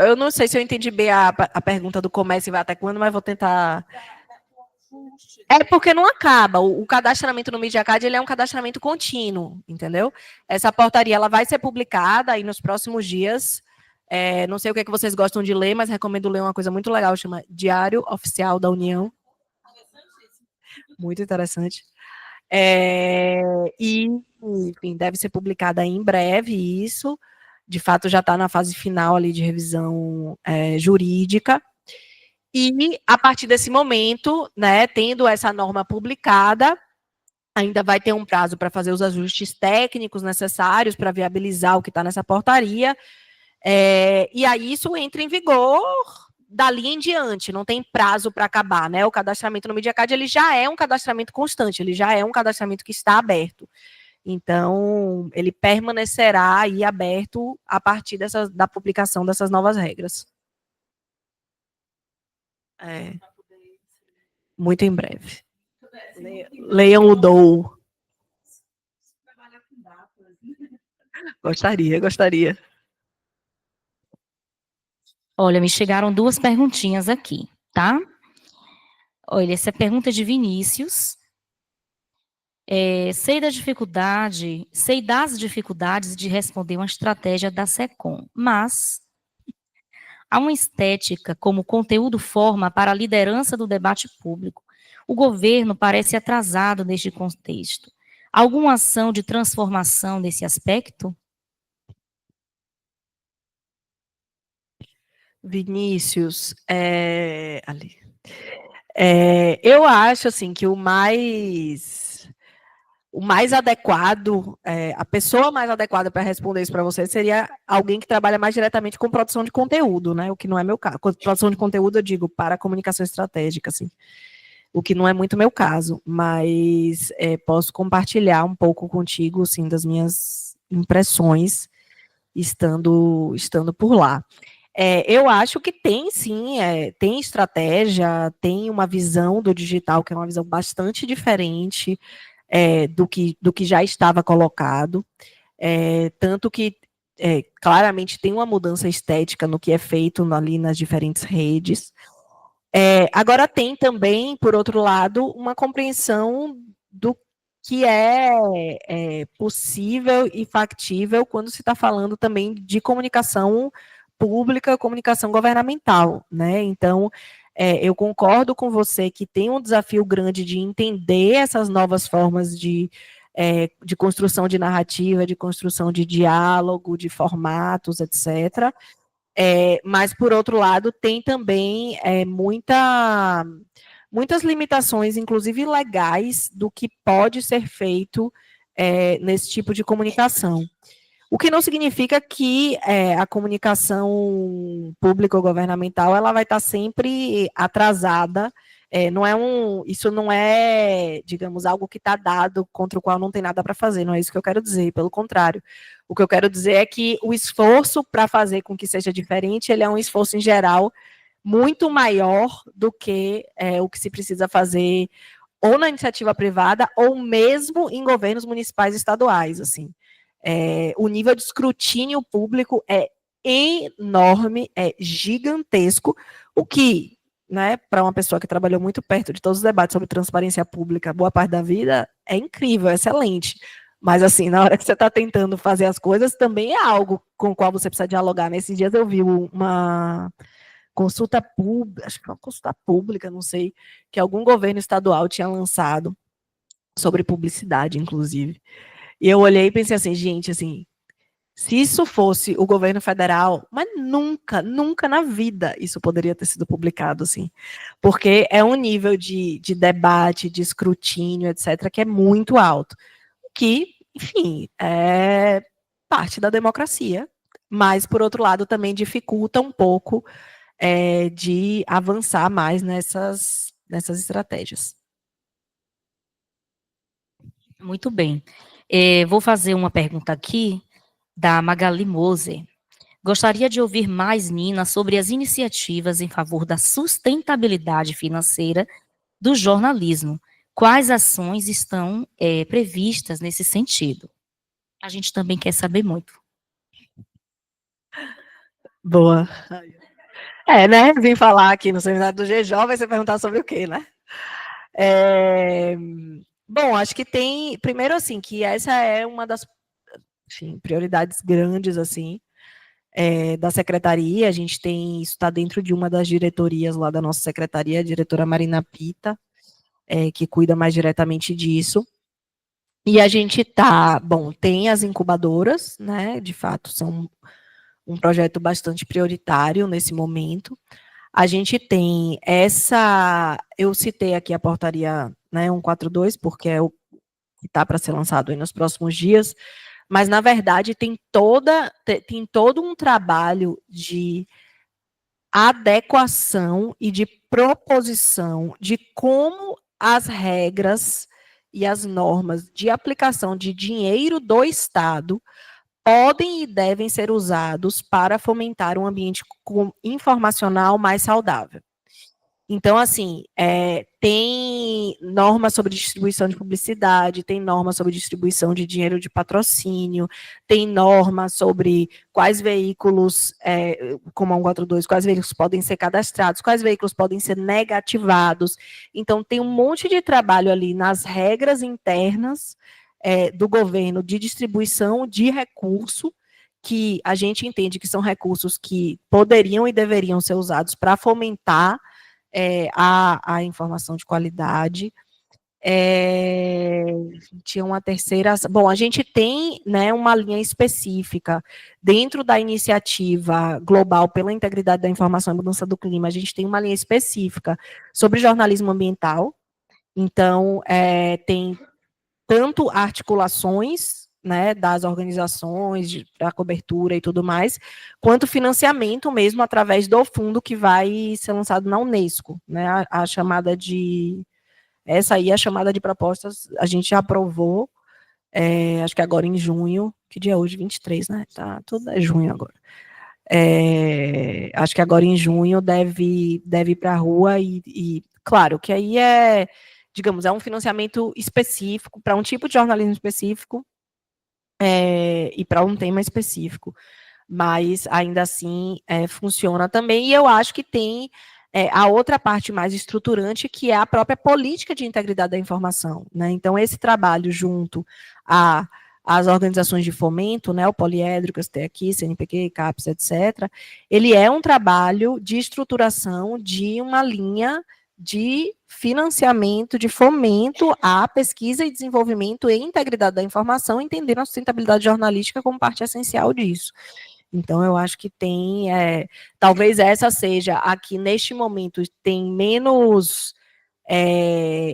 S11: Eu não sei se eu entendi bem a pergunta do começa e vai até quando, mas vou tentar... porque não acaba. O cadastramento no MediaCAD ele é um cadastramento contínuo, entendeu? Essa portaria ela vai ser publicada aí nos próximos dias. Não sei o que é que vocês gostam de ler, mas recomendo ler uma coisa muito legal, chama Diário Oficial da União. Muito interessante. E, enfim, deve ser publicada em breve isso. De fato, já está na fase final ali de revisão jurídica. E, a partir desse momento, né, tendo essa norma publicada, ainda vai ter um prazo para fazer os ajustes técnicos necessários para viabilizar o que está nessa portaria. E aí isso entra em vigor dali em diante, não tem prazo para acabar, né? O cadastramento no MediaCAD, ele já é um cadastramento constante, ele já é um cadastramento que está aberto. Então, ele permanecerá aí aberto a partir da publicação dessas novas regras. Muito em breve. Leiam o DOU. Gostaria.
S10: Olha, me chegaram 2 perguntinhas aqui, tá? Olha, essa pergunta é de Vinícius. Sei das dificuldades de responder uma estratégia da SECOM, mas há uma estética como conteúdo forma para a liderança do debate público. O governo parece atrasado neste contexto. Alguma ação de transformação nesse aspecto?
S11: Vinícius, ali. Eu acho assim que o mais adequado, a pessoa mais adequada para responder isso para você seria alguém que trabalha mais diretamente com produção de conteúdo, né? O que não é meu caso. Com produção de conteúdo, eu digo, para comunicação estratégica, assim. O que não é muito meu caso, mas posso compartilhar um pouco contigo, assim, das minhas impressões estando por lá. Eu acho que tem, sim, tem estratégia, tem uma visão do digital, que é uma visão bastante diferente do que já estava colocado, tanto que claramente tem uma mudança estética no que é feito ali nas diferentes redes. Agora tem também, por outro lado, uma compreensão do que é possível e factível quando se está falando também de comunicação pública, comunicação governamental, né? Então, eu concordo com você que tem um desafio grande de entender essas novas formas de construção de narrativa, de construção de diálogo, de formatos, etc., mas, por outro lado, tem também muitas limitações, inclusive legais, do que pode ser feito nesse tipo de comunicação. O que não significa que a comunicação pública ou governamental ela vai estar sempre atrasada. Isso não é, digamos, algo que está dado, contra o qual não tem nada para fazer, não é isso que eu quero dizer, pelo contrário. O que eu quero dizer é que o esforço para fazer com que seja diferente, ele é um esforço, em geral, muito maior do que o que se precisa fazer ou na iniciativa privada, ou mesmo em governos municipais e estaduais, assim. O nível de escrutínio público é enorme, é gigantesco, o que, né, para uma pessoa que trabalhou muito perto de todos os debates sobre transparência pública, boa parte da vida, é incrível, é excelente. Mas, assim, na hora que você está tentando fazer as coisas, também é algo com o qual você precisa dialogar. Nesses dias eu vi uma consulta pública, acho que uma consulta pública, não sei, que algum governo estadual tinha lançado, sobre publicidade, inclusive. E eu olhei e pensei assim, gente, assim, se isso fosse o governo federal, mas nunca na vida isso poderia ter sido publicado, assim, porque é um nível de debate, de escrutínio, etc., que é muito alto, que, enfim, é parte da democracia, mas, por outro lado, também dificulta um pouco de avançar mais nessas estratégias.
S10: Muito bem. Vou fazer uma pergunta aqui da Magali Moser. Gostaria de ouvir mais, Nina, sobre as iniciativas em favor da sustentabilidade financeira do jornalismo. Quais ações estão previstas nesse sentido? A gente também quer saber muito.
S11: Boa. Né? Vim falar aqui no seminário do GJ, vai você perguntar sobre o quê, né? Bom, acho que tem, primeiro assim, que essa é uma das, enfim, prioridades grandes, assim, da secretaria. A gente tem, isso está dentro de uma das diretorias lá da nossa secretaria, a diretora Marina Pita, que cuida mais diretamente disso. E a gente tem as incubadoras, né, de fato, são um projeto bastante prioritário nesse momento. A gente tem eu citei aqui a portaria, né, 142, porque é o que está para ser lançado aí nos próximos dias, mas, na verdade, tem todo um trabalho de adequação e de proposição de como as regras e as normas de aplicação de dinheiro do Estado podem e devem ser usados para fomentar um ambiente informacional mais saudável. Então, assim, tem normas sobre distribuição de publicidade, tem normas sobre distribuição de dinheiro de patrocínio, tem normas sobre quais veículos, como a 142, quais veículos podem ser cadastrados, quais veículos podem ser negativados. Então, tem um monte de trabalho ali nas regras internas do governo de distribuição de recurso, que a gente entende que são recursos que poderiam e deveriam ser usados para fomentar a informação de qualidade. Tinha uma terceira... Bom, a gente tem, né, uma linha específica dentro da iniciativa global pela integridade da informação e mudança do clima, a gente tem uma linha específica sobre jornalismo ambiental. Então, tem tanto articulações, né, das organizações para cobertura e tudo mais, quanto financiamento mesmo através do fundo que vai ser lançado na Unesco, né, a chamada de... Essa aí, a chamada de propostas, a gente já aprovou, acho que agora em junho, que dia é hoje? 23, né? Tá, tudo é junho agora. Acho que agora em junho deve ir para a rua e, claro, que aí digamos, é um financiamento específico, para um tipo de jornalismo específico, e para um tema específico, mas ainda assim funciona também, e eu acho que tem a outra parte mais estruturante, que é a própria política de integridade da informação, né? Então, esse trabalho junto às organizações de fomento, né, o Poliédrico, aqui, CNPq, CAPES, etc., ele é um trabalho de estruturação de uma linha de financiamento, de fomento à pesquisa e desenvolvimento e integridade da informação, entendendo a sustentabilidade jornalística como parte essencial disso. Então, eu acho que tem, talvez essa seja, aqui neste momento, tem menos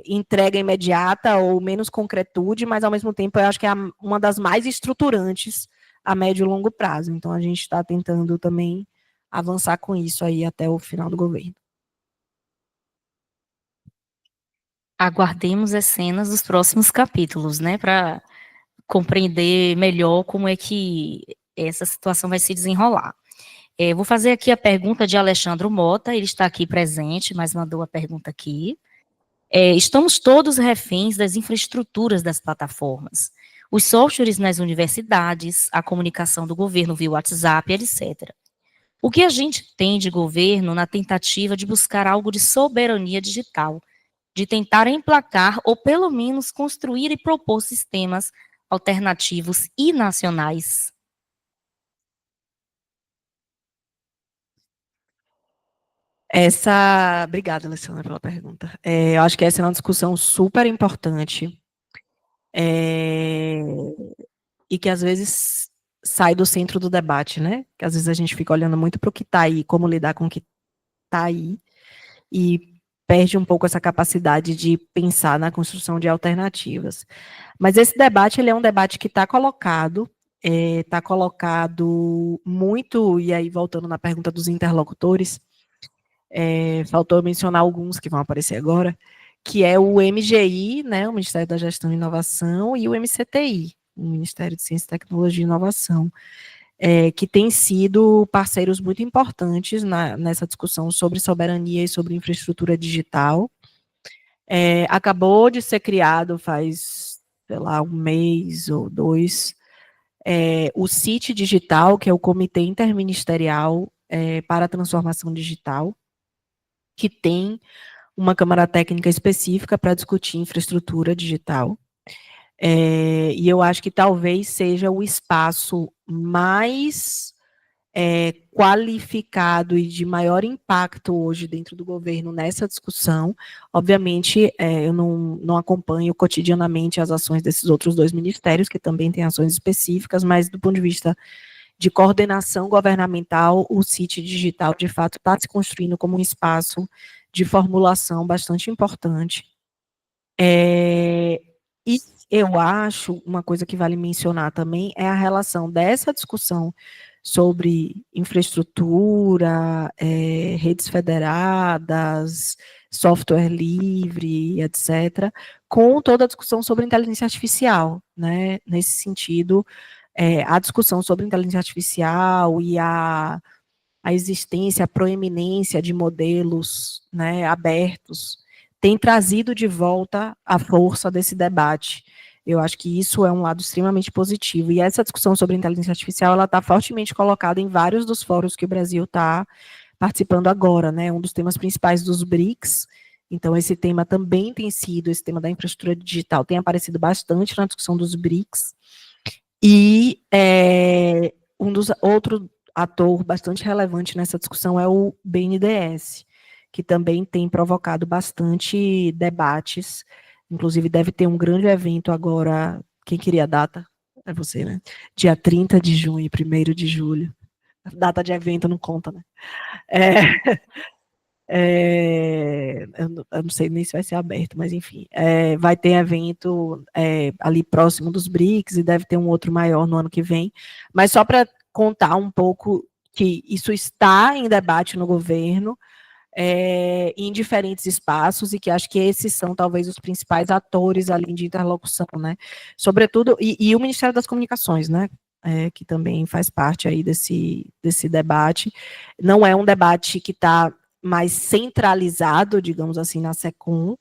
S11: entrega imediata ou menos concretude, mas, ao mesmo tempo, eu acho que é uma das mais estruturantes a médio e longo prazo. Então, a gente está tentando também avançar com isso aí até o final do governo.
S10: Aguardemos as cenas dos próximos capítulos, né, para compreender melhor como é que essa situação vai se desenrolar. Vou fazer aqui a pergunta de Alexandre Mota, ele está aqui presente, mas mandou a pergunta aqui. Estamos todos reféns das infraestruturas das plataformas, os softwares nas universidades, a comunicação do governo via WhatsApp, etc. O que a gente tem de governo na tentativa de buscar algo de soberania digital, de tentar emplacar ou pelo menos construir e propor sistemas alternativos e nacionais?
S11: Obrigada, Alessandra, pela pergunta. Eu acho que essa é uma discussão super importante, e que às vezes sai do centro do debate, né? Que às vezes a gente fica olhando muito para o que está aí, como lidar com o que está aí, e perde um pouco essa capacidade de pensar na construção de alternativas. Mas esse debate, ele é um debate que está colocado muito, e aí voltando na pergunta dos interlocutores, faltou mencionar alguns que vão aparecer agora, que é o MGI, né, o Ministério da Gestão e Inovação, e o MCTI, o Ministério de Ciência, Tecnologia e Inovação, que têm sido parceiros muito importantes nessa discussão sobre soberania e sobre infraestrutura digital. Acabou de ser criado faz, sei lá, 1 mês ou 2, o CIT Digital, que é o Comitê Interministerial para a Transformação Digital, que tem uma Câmara Técnica específica para discutir infraestrutura digital. E eu acho que talvez seja o espaço mais qualificado e de maior impacto hoje dentro do governo nessa discussão. Obviamente, eu não acompanho cotidianamente as ações desses outros 2 ministérios, que também têm ações específicas, mas do ponto de vista de coordenação governamental, o CIT Digital, de fato, está se construindo como um espaço de formulação bastante importante. E eu acho, uma coisa que vale mencionar também, é a relação dessa discussão sobre infraestrutura, redes federadas, software livre, etc., com toda a discussão sobre inteligência artificial, né? Nesse sentido, a discussão sobre inteligência artificial e a existência, a proeminência de modelos, né, abertos, tem trazido de volta a força desse debate. Eu acho que isso é um lado extremamente positivo. E essa discussão sobre inteligência artificial, ela está fortemente colocada em vários dos fóruns que o Brasil está participando agora, né? Um dos temas principais dos BRICS. Então, esse tema também tem sido, esse tema da infraestrutura digital tem aparecido bastante na discussão dos BRICS. E outro ator bastante relevante nessa discussão é o BNDES, que também tem provocado bastante debates. Inclusive, deve ter um grande evento agora. Quem queria a data? É você, né? Dia 30 de junho e 1º de julho. A data de evento não conta, né? Eu não sei nem se vai ser aberto, mas enfim. Vai ter evento ali próximo dos BRICS e deve ter um outro maior no ano que vem. Mas só para contar um pouco que isso está em debate no governo, em diferentes espaços, e que acho que esses são talvez os principais atores ali de interlocução, né? Sobretudo, e o Ministério das Comunicações, né? Que também faz parte aí desse debate. Não é um debate que está mais centralizado, digamos assim, na SECOM,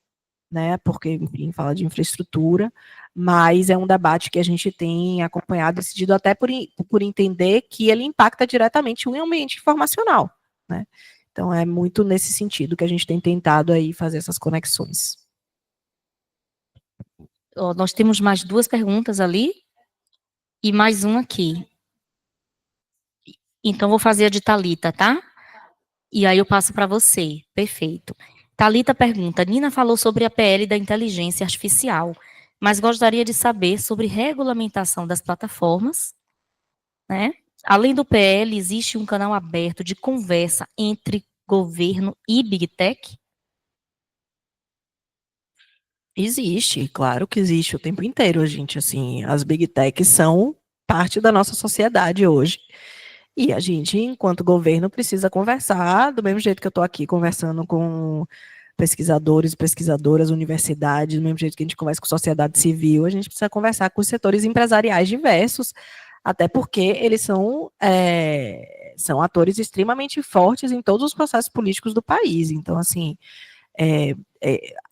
S11: né? Porque, enfim, fala de infraestrutura, mas é um debate que a gente tem acompanhado, decidido até por entender que ele impacta diretamente o ambiente informacional, né? Então, é muito nesse sentido que a gente tem tentado aí fazer essas conexões.
S10: Nós temos mais 2 perguntas ali e mais uma aqui. Então, vou fazer a de Thalita, tá? E aí eu passo para você. Perfeito. Thalita pergunta, Nina falou sobre a PL da inteligência artificial, mas gostaria de saber sobre regulamentação das plataformas, né? Além do PL, existe um canal aberto de conversa entre governo e Big Tech?
S11: Existe, claro que existe o tempo inteiro, gente. Assim, as Big Techs são parte da nossa sociedade hoje. E a gente, enquanto governo, precisa conversar, do mesmo jeito que eu estou aqui conversando com pesquisadores e pesquisadoras, universidades, do mesmo jeito que a gente conversa com sociedade civil, a gente precisa conversar com os setores empresariais diversos, até porque eles são atores extremamente fortes em todos os processos políticos do país. Então, assim,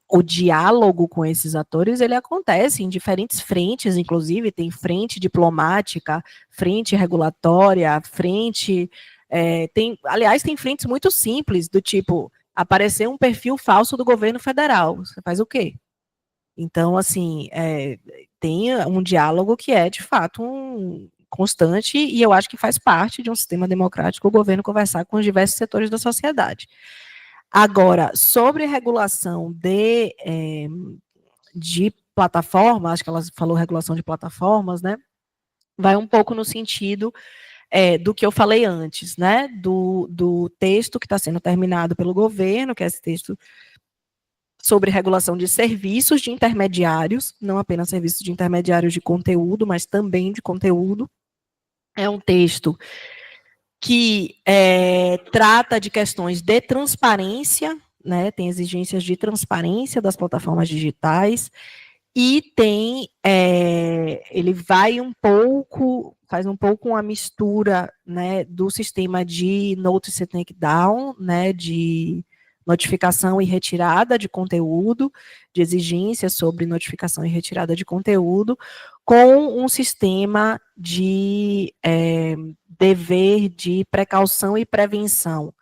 S11: o diálogo com esses atores, ele acontece em diferentes frentes, inclusive tem frente diplomática, frente regulatória, frente... aliás, tem frentes muito simples, do tipo, aparecer um perfil falso do governo federal. Você faz o quê? Então, assim, tem um diálogo que é, de fato, constante, e eu acho que faz parte de um sistema democrático o governo conversar com os diversos setores da sociedade. Agora, sobre regulação de plataforma, acho que ela falou regulação de plataformas, né? Vai um pouco no sentido do que eu falei antes, né? Do texto que está sendo terminado pelo governo, que é esse texto sobre regulação de serviços de intermediários, não apenas serviços de intermediários de conteúdo, mas também de conteúdo. É um texto que trata de questões de transparência, né, tem exigências de transparência das plataformas digitais, e ele vai faz um pouco uma mistura, né, do sistema de notice and takedown, né, de notificação e retirada de conteúdo, de exigências sobre notificação e retirada de conteúdo, com um sistema de dever de precaução e prevenção,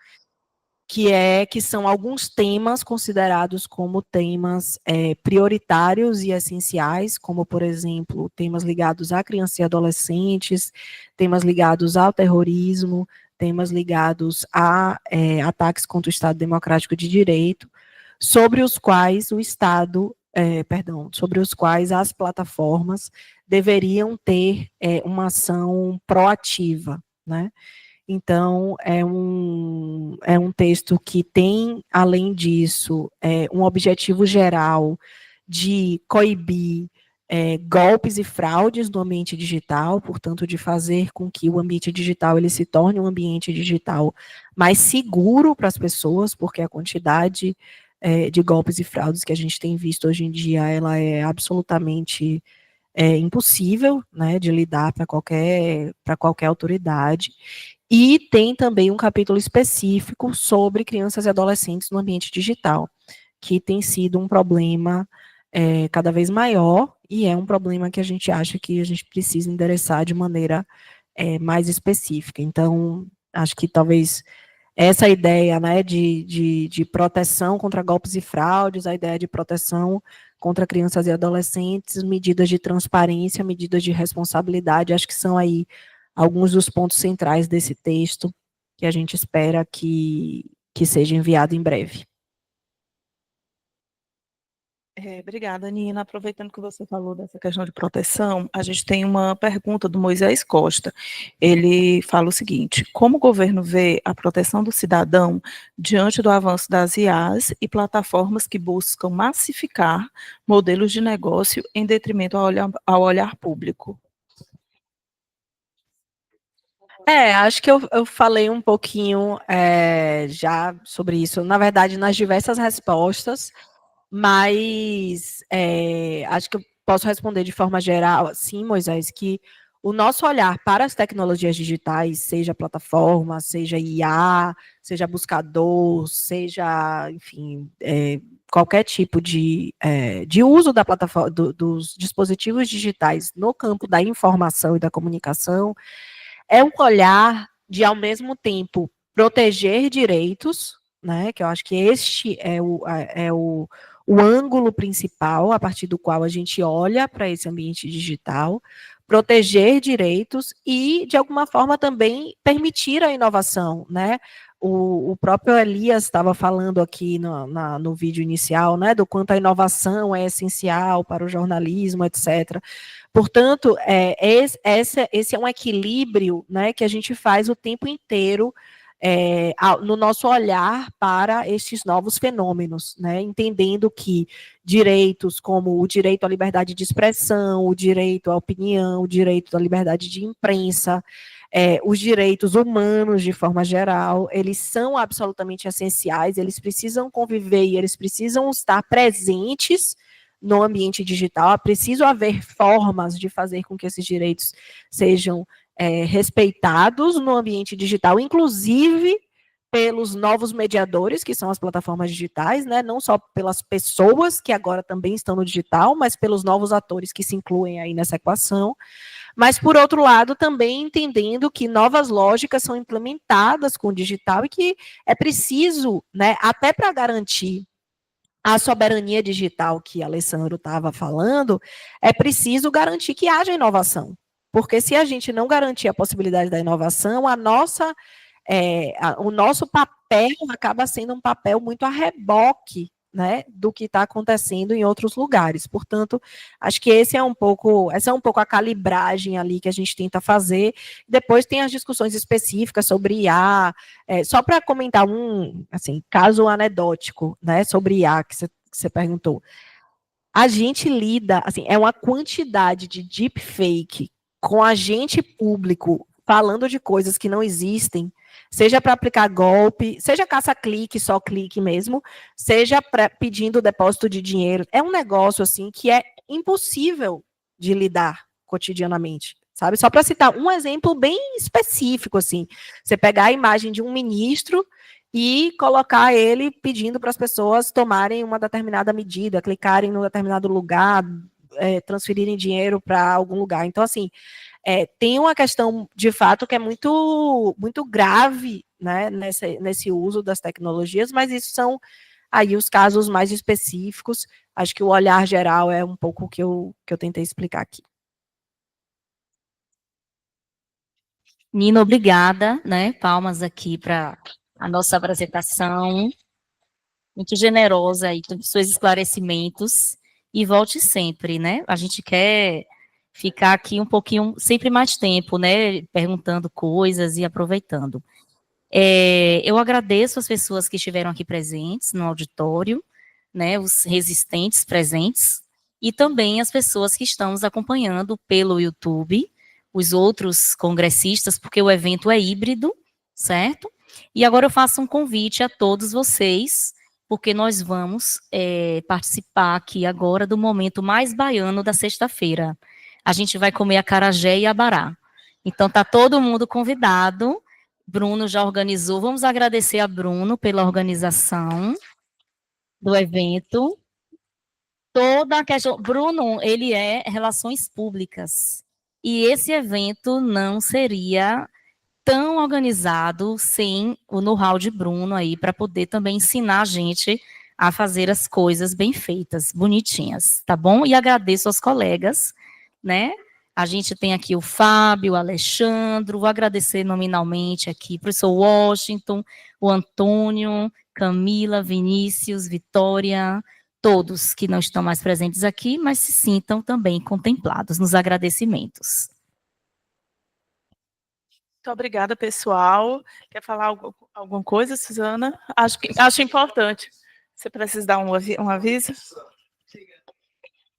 S11: que são alguns temas considerados como temas prioritários e essenciais, como, por exemplo, temas ligados à criança e adolescentes, temas ligados ao terrorismo, temas ligados a ataques contra o Estado Democrático de Direito, sobre os quais o Estado, sobre os quais as plataformas deveriam ter uma ação proativa, né? Então, é um texto que tem, além disso, um objetivo geral de coibir golpes e fraudes no ambiente digital, portanto, de fazer com que o ambiente digital ele se torne um ambiente digital mais seguro para as pessoas, porque a quantidade de golpes e fraudes que a gente tem visto hoje em dia, ela é absolutamente impossível, né, de lidar para qualquer autoridade. E tem também um capítulo específico sobre crianças e adolescentes no ambiente digital, que tem sido um problema cada vez maior, e é um problema que a gente acha que a gente precisa endereçar de maneira mais específica. Então, acho que talvez essa ideia, né, de proteção contra golpes e fraudes, a ideia de proteção contra crianças e adolescentes, medidas de transparência, medidas de responsabilidade, acho que são aí alguns dos pontos centrais desse texto que a gente espera que seja enviado em breve.
S1: Obrigada, Nina. Aproveitando que você falou dessa questão de proteção, a gente tem uma pergunta do Moisés Costa. Ele fala o seguinte: como o governo vê a proteção do cidadão diante do avanço das IAs e plataformas que buscam massificar modelos de negócio em detrimento ao olhar público?
S11: Acho que eu falei um pouquinho já sobre isso, na verdade, nas diversas respostas, mas acho que eu posso responder de forma geral, sim, Moisés, que o nosso olhar para as tecnologias digitais, seja plataforma, seja IA, seja buscador, seja, enfim, qualquer tipo de uso da plataforma, dos dispositivos digitais no campo da informação e da comunicação, é um olhar de, ao mesmo tempo, proteger direitos, né, que eu acho que este é o ângulo principal a partir do qual a gente olha para esse ambiente digital, proteger direitos e, de alguma forma, também permitir a inovação, né? O próprio Elias estava falando aqui no vídeo inicial, né, do quanto a inovação é essencial para o jornalismo, etc. Portanto, esse é um equilíbrio, né, que a gente faz o tempo inteiro no nosso olhar para estes novos fenômenos, né, entendendo que direitos como o direito à liberdade de expressão, o direito à opinião, o direito à liberdade de imprensa, os direitos humanos de forma geral, eles são absolutamente essenciais, eles precisam conviver e eles precisam estar presentes no ambiente digital, é preciso haver formas de fazer com que esses direitos sejam respeitados no ambiente digital, inclusive pelos novos mediadores, que são as plataformas digitais, né, não só pelas pessoas que agora também estão no digital, mas pelos novos atores que se incluem aí nessa equação, mas, por outro lado, também entendendo que novas lógicas são implementadas com o digital e que é preciso, né, até para garantir a soberania digital que Alessandro estava falando, é preciso garantir que haja inovação. Porque se a gente não garantir a possibilidade da inovação, o nosso papel acaba sendo um papel muito a reboque, né, do que está acontecendo em outros lugares. Portanto, acho que essa é um pouco a calibragem ali que a gente tenta fazer. Depois tem as discussões específicas sobre IA, só para comentar assim, caso anedótico, né, sobre IA que você perguntou. A gente lida, assim, é uma quantidade de deepfake com agente público falando de coisas que não existem, seja para aplicar golpe, seja caça-clique, só clique mesmo, seja pedindo depósito de dinheiro. É um negócio, assim, que é impossível de lidar cotidianamente, sabe? Só para citar um exemplo bem específico, assim, você pegar a imagem de um ministro e colocar ele pedindo para as pessoas tomarem uma determinada medida, clicarem num determinado lugar, transferirem dinheiro para algum lugar. Então, assim, tem uma questão, de fato, que é muito, muito grave, né, nesse uso das tecnologias, mas isso são aí os casos mais específicos. Acho que o olhar geral é um pouco o que eu tentei explicar aqui.
S10: Nina, obrigada, né? Palmas aqui para a nossa apresentação. Muito generosa aí com seus esclarecimentos. E volte sempre, né? A gente quer ficar aqui um pouquinho, sempre mais tempo, né? Perguntando coisas e aproveitando. Eu agradeço as pessoas que estiveram aqui presentes no auditório, né? Os resistentes presentes, e também as pessoas que estão nos acompanhando pelo YouTube, os outros congressistas, porque o evento é híbrido, certo? E agora eu faço um convite a todos vocês, porque nós vamos participar aqui agora do momento mais baiano da sexta-feira. A gente vai comer acarajé e abará. Então, tá todo mundo convidado. Bruno já organizou. Vamos agradecer a Bruno pela organização do evento. Toda a questão... Bruno, ele é Relações Públicas. E esse evento não seria tão organizado sem o know-how de Bruno aí, para poder também ensinar a gente a fazer as coisas bem feitas, bonitinhas, tá bom? E agradeço aos colegas, né? A gente tem aqui o Fábio, o Alexandre, vou agradecer nominalmente aqui, o professor Washington, o Antônio, Camila, Vinícius, Vitória, todos que não estão mais presentes aqui, mas se sintam também contemplados nos agradecimentos.
S9: Muito obrigada, pessoal. Quer falar alguma coisa, Suzana? Acho importante. Você precisa dar um aviso?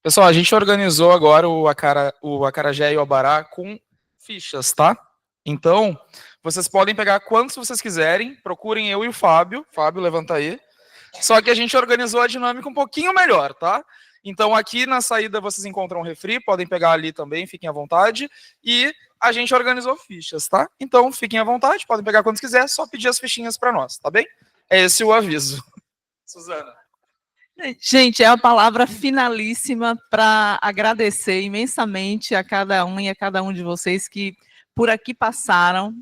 S12: Pessoal, a gente organizou agora o acarajé e o abará com fichas, tá? Então, vocês podem pegar quantos vocês quiserem, procurem eu e o Fábio. Fábio, levanta aí. Só que a gente organizou a dinâmica um pouquinho melhor, tá? Então, aqui na saída vocês encontram um refri, podem pegar ali também, fiquem à vontade. E a gente organizou fichas, tá? Então, fiquem à vontade, podem pegar quantos quiser, só pedir as fichinhas para nós, tá bem? É esse o aviso. Suzana.
S1: Gente, é a palavra finalíssima para agradecer imensamente a cada um e a cada um de vocês que por aqui passaram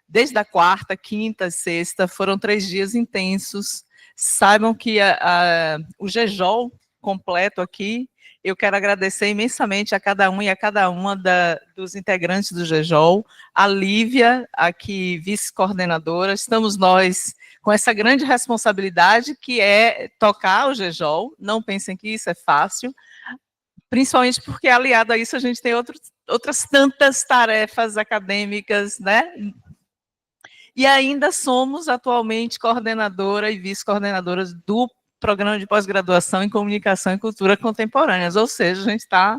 S1: desde a quarta, quinta, sexta, foram 3 dias intensos. Saibam que o GEJOL completo aqui, eu quero agradecer imensamente a cada um e a cada uma dos integrantes do GEJOL, a Lívia, aqui vice-coordenadora, estamos nós com essa grande responsabilidade que é tocar o GEJOL, não pensem que isso é fácil, principalmente porque aliado a isso a gente tem outras tantas tarefas acadêmicas, né? E ainda somos atualmente coordenadora e vice-coordenadoras do Programa de Pós-Graduação em Comunicação e Cultura Contemporâneas, ou seja, a gente está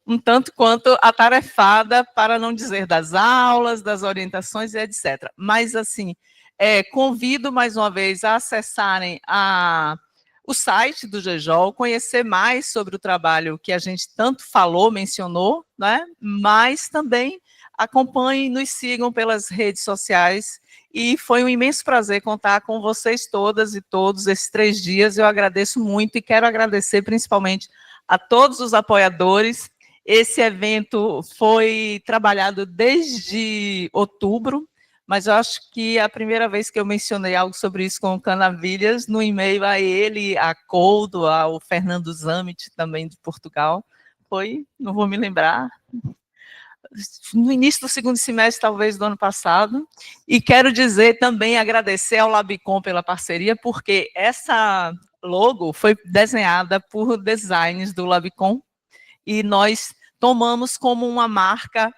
S1: um tanto quanto atarefada, para não dizer das aulas, das orientações e etc. Mas, assim, convido mais uma vez a acessarem o site do GEJOL, conhecer mais sobre o trabalho que a gente tanto falou, mencionou, né? Mas também acompanhem, nos sigam pelas redes sociais, e foi um imenso prazer contar com vocês todas e todos esses 3 dias, eu agradeço muito, e quero agradecer principalmente a todos os apoiadores. Esse evento foi trabalhado desde outubro, mas eu acho que a primeira vez que eu mencionei algo sobre isso com o Canavilhas, no e-mail a ele, a Coldo, ao Fernando Zamit, também de Portugal, foi, não vou me lembrar, no início do 2º semestre, talvez, do ano passado, e quero dizer também, agradecer ao Labicom pela parceria, porque essa logo foi desenhada por designs do Labicom, e nós tomamos como uma marca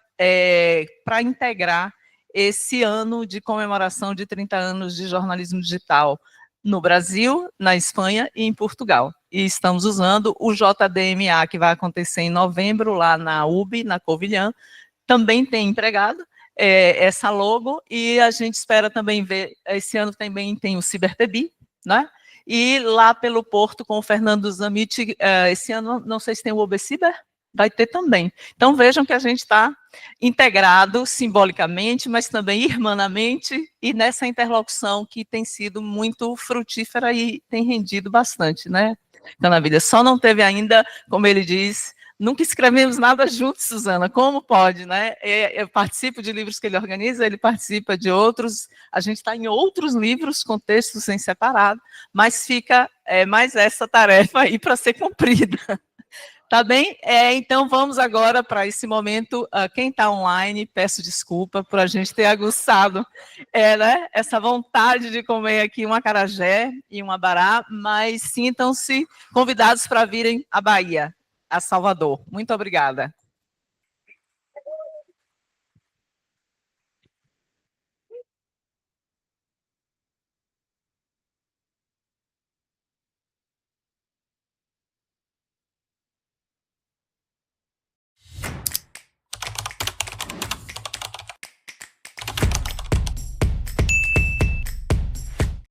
S1: para integrar esse ano de comemoração de 30 anos de jornalismo digital no Brasil, na Espanha e em Portugal. E estamos usando o JDMA, que vai acontecer em novembro, lá na UB, na Covilhã, também tem empregado essa logo, e a gente espera também ver, esse ano também tem o CiberTB, né? E lá pelo Porto, com o Fernando Zamit, esse ano, não sei se tem o OBCiber, vai ter também. Então, vejam que a gente está integrado simbolicamente, mas também irmanamente, e nessa interlocução que tem sido muito frutífera e tem rendido bastante, né? Então, na vida, só não teve ainda, como ele diz, nunca escrevemos nada juntos, Suzana, como pode, né? Eu participo de livros que ele organiza, ele participa de outros, a gente está em outros livros com textos em separado, mas fica mais essa tarefa aí para ser cumprida. Tá bem? Então vamos agora para esse momento. Quem está online, peço desculpa por a gente ter aguçado né, essa vontade de comer aqui um acarajé e um abará, mas sintam-se convidados para virem à Bahia, a Salvador. Muito obrigada.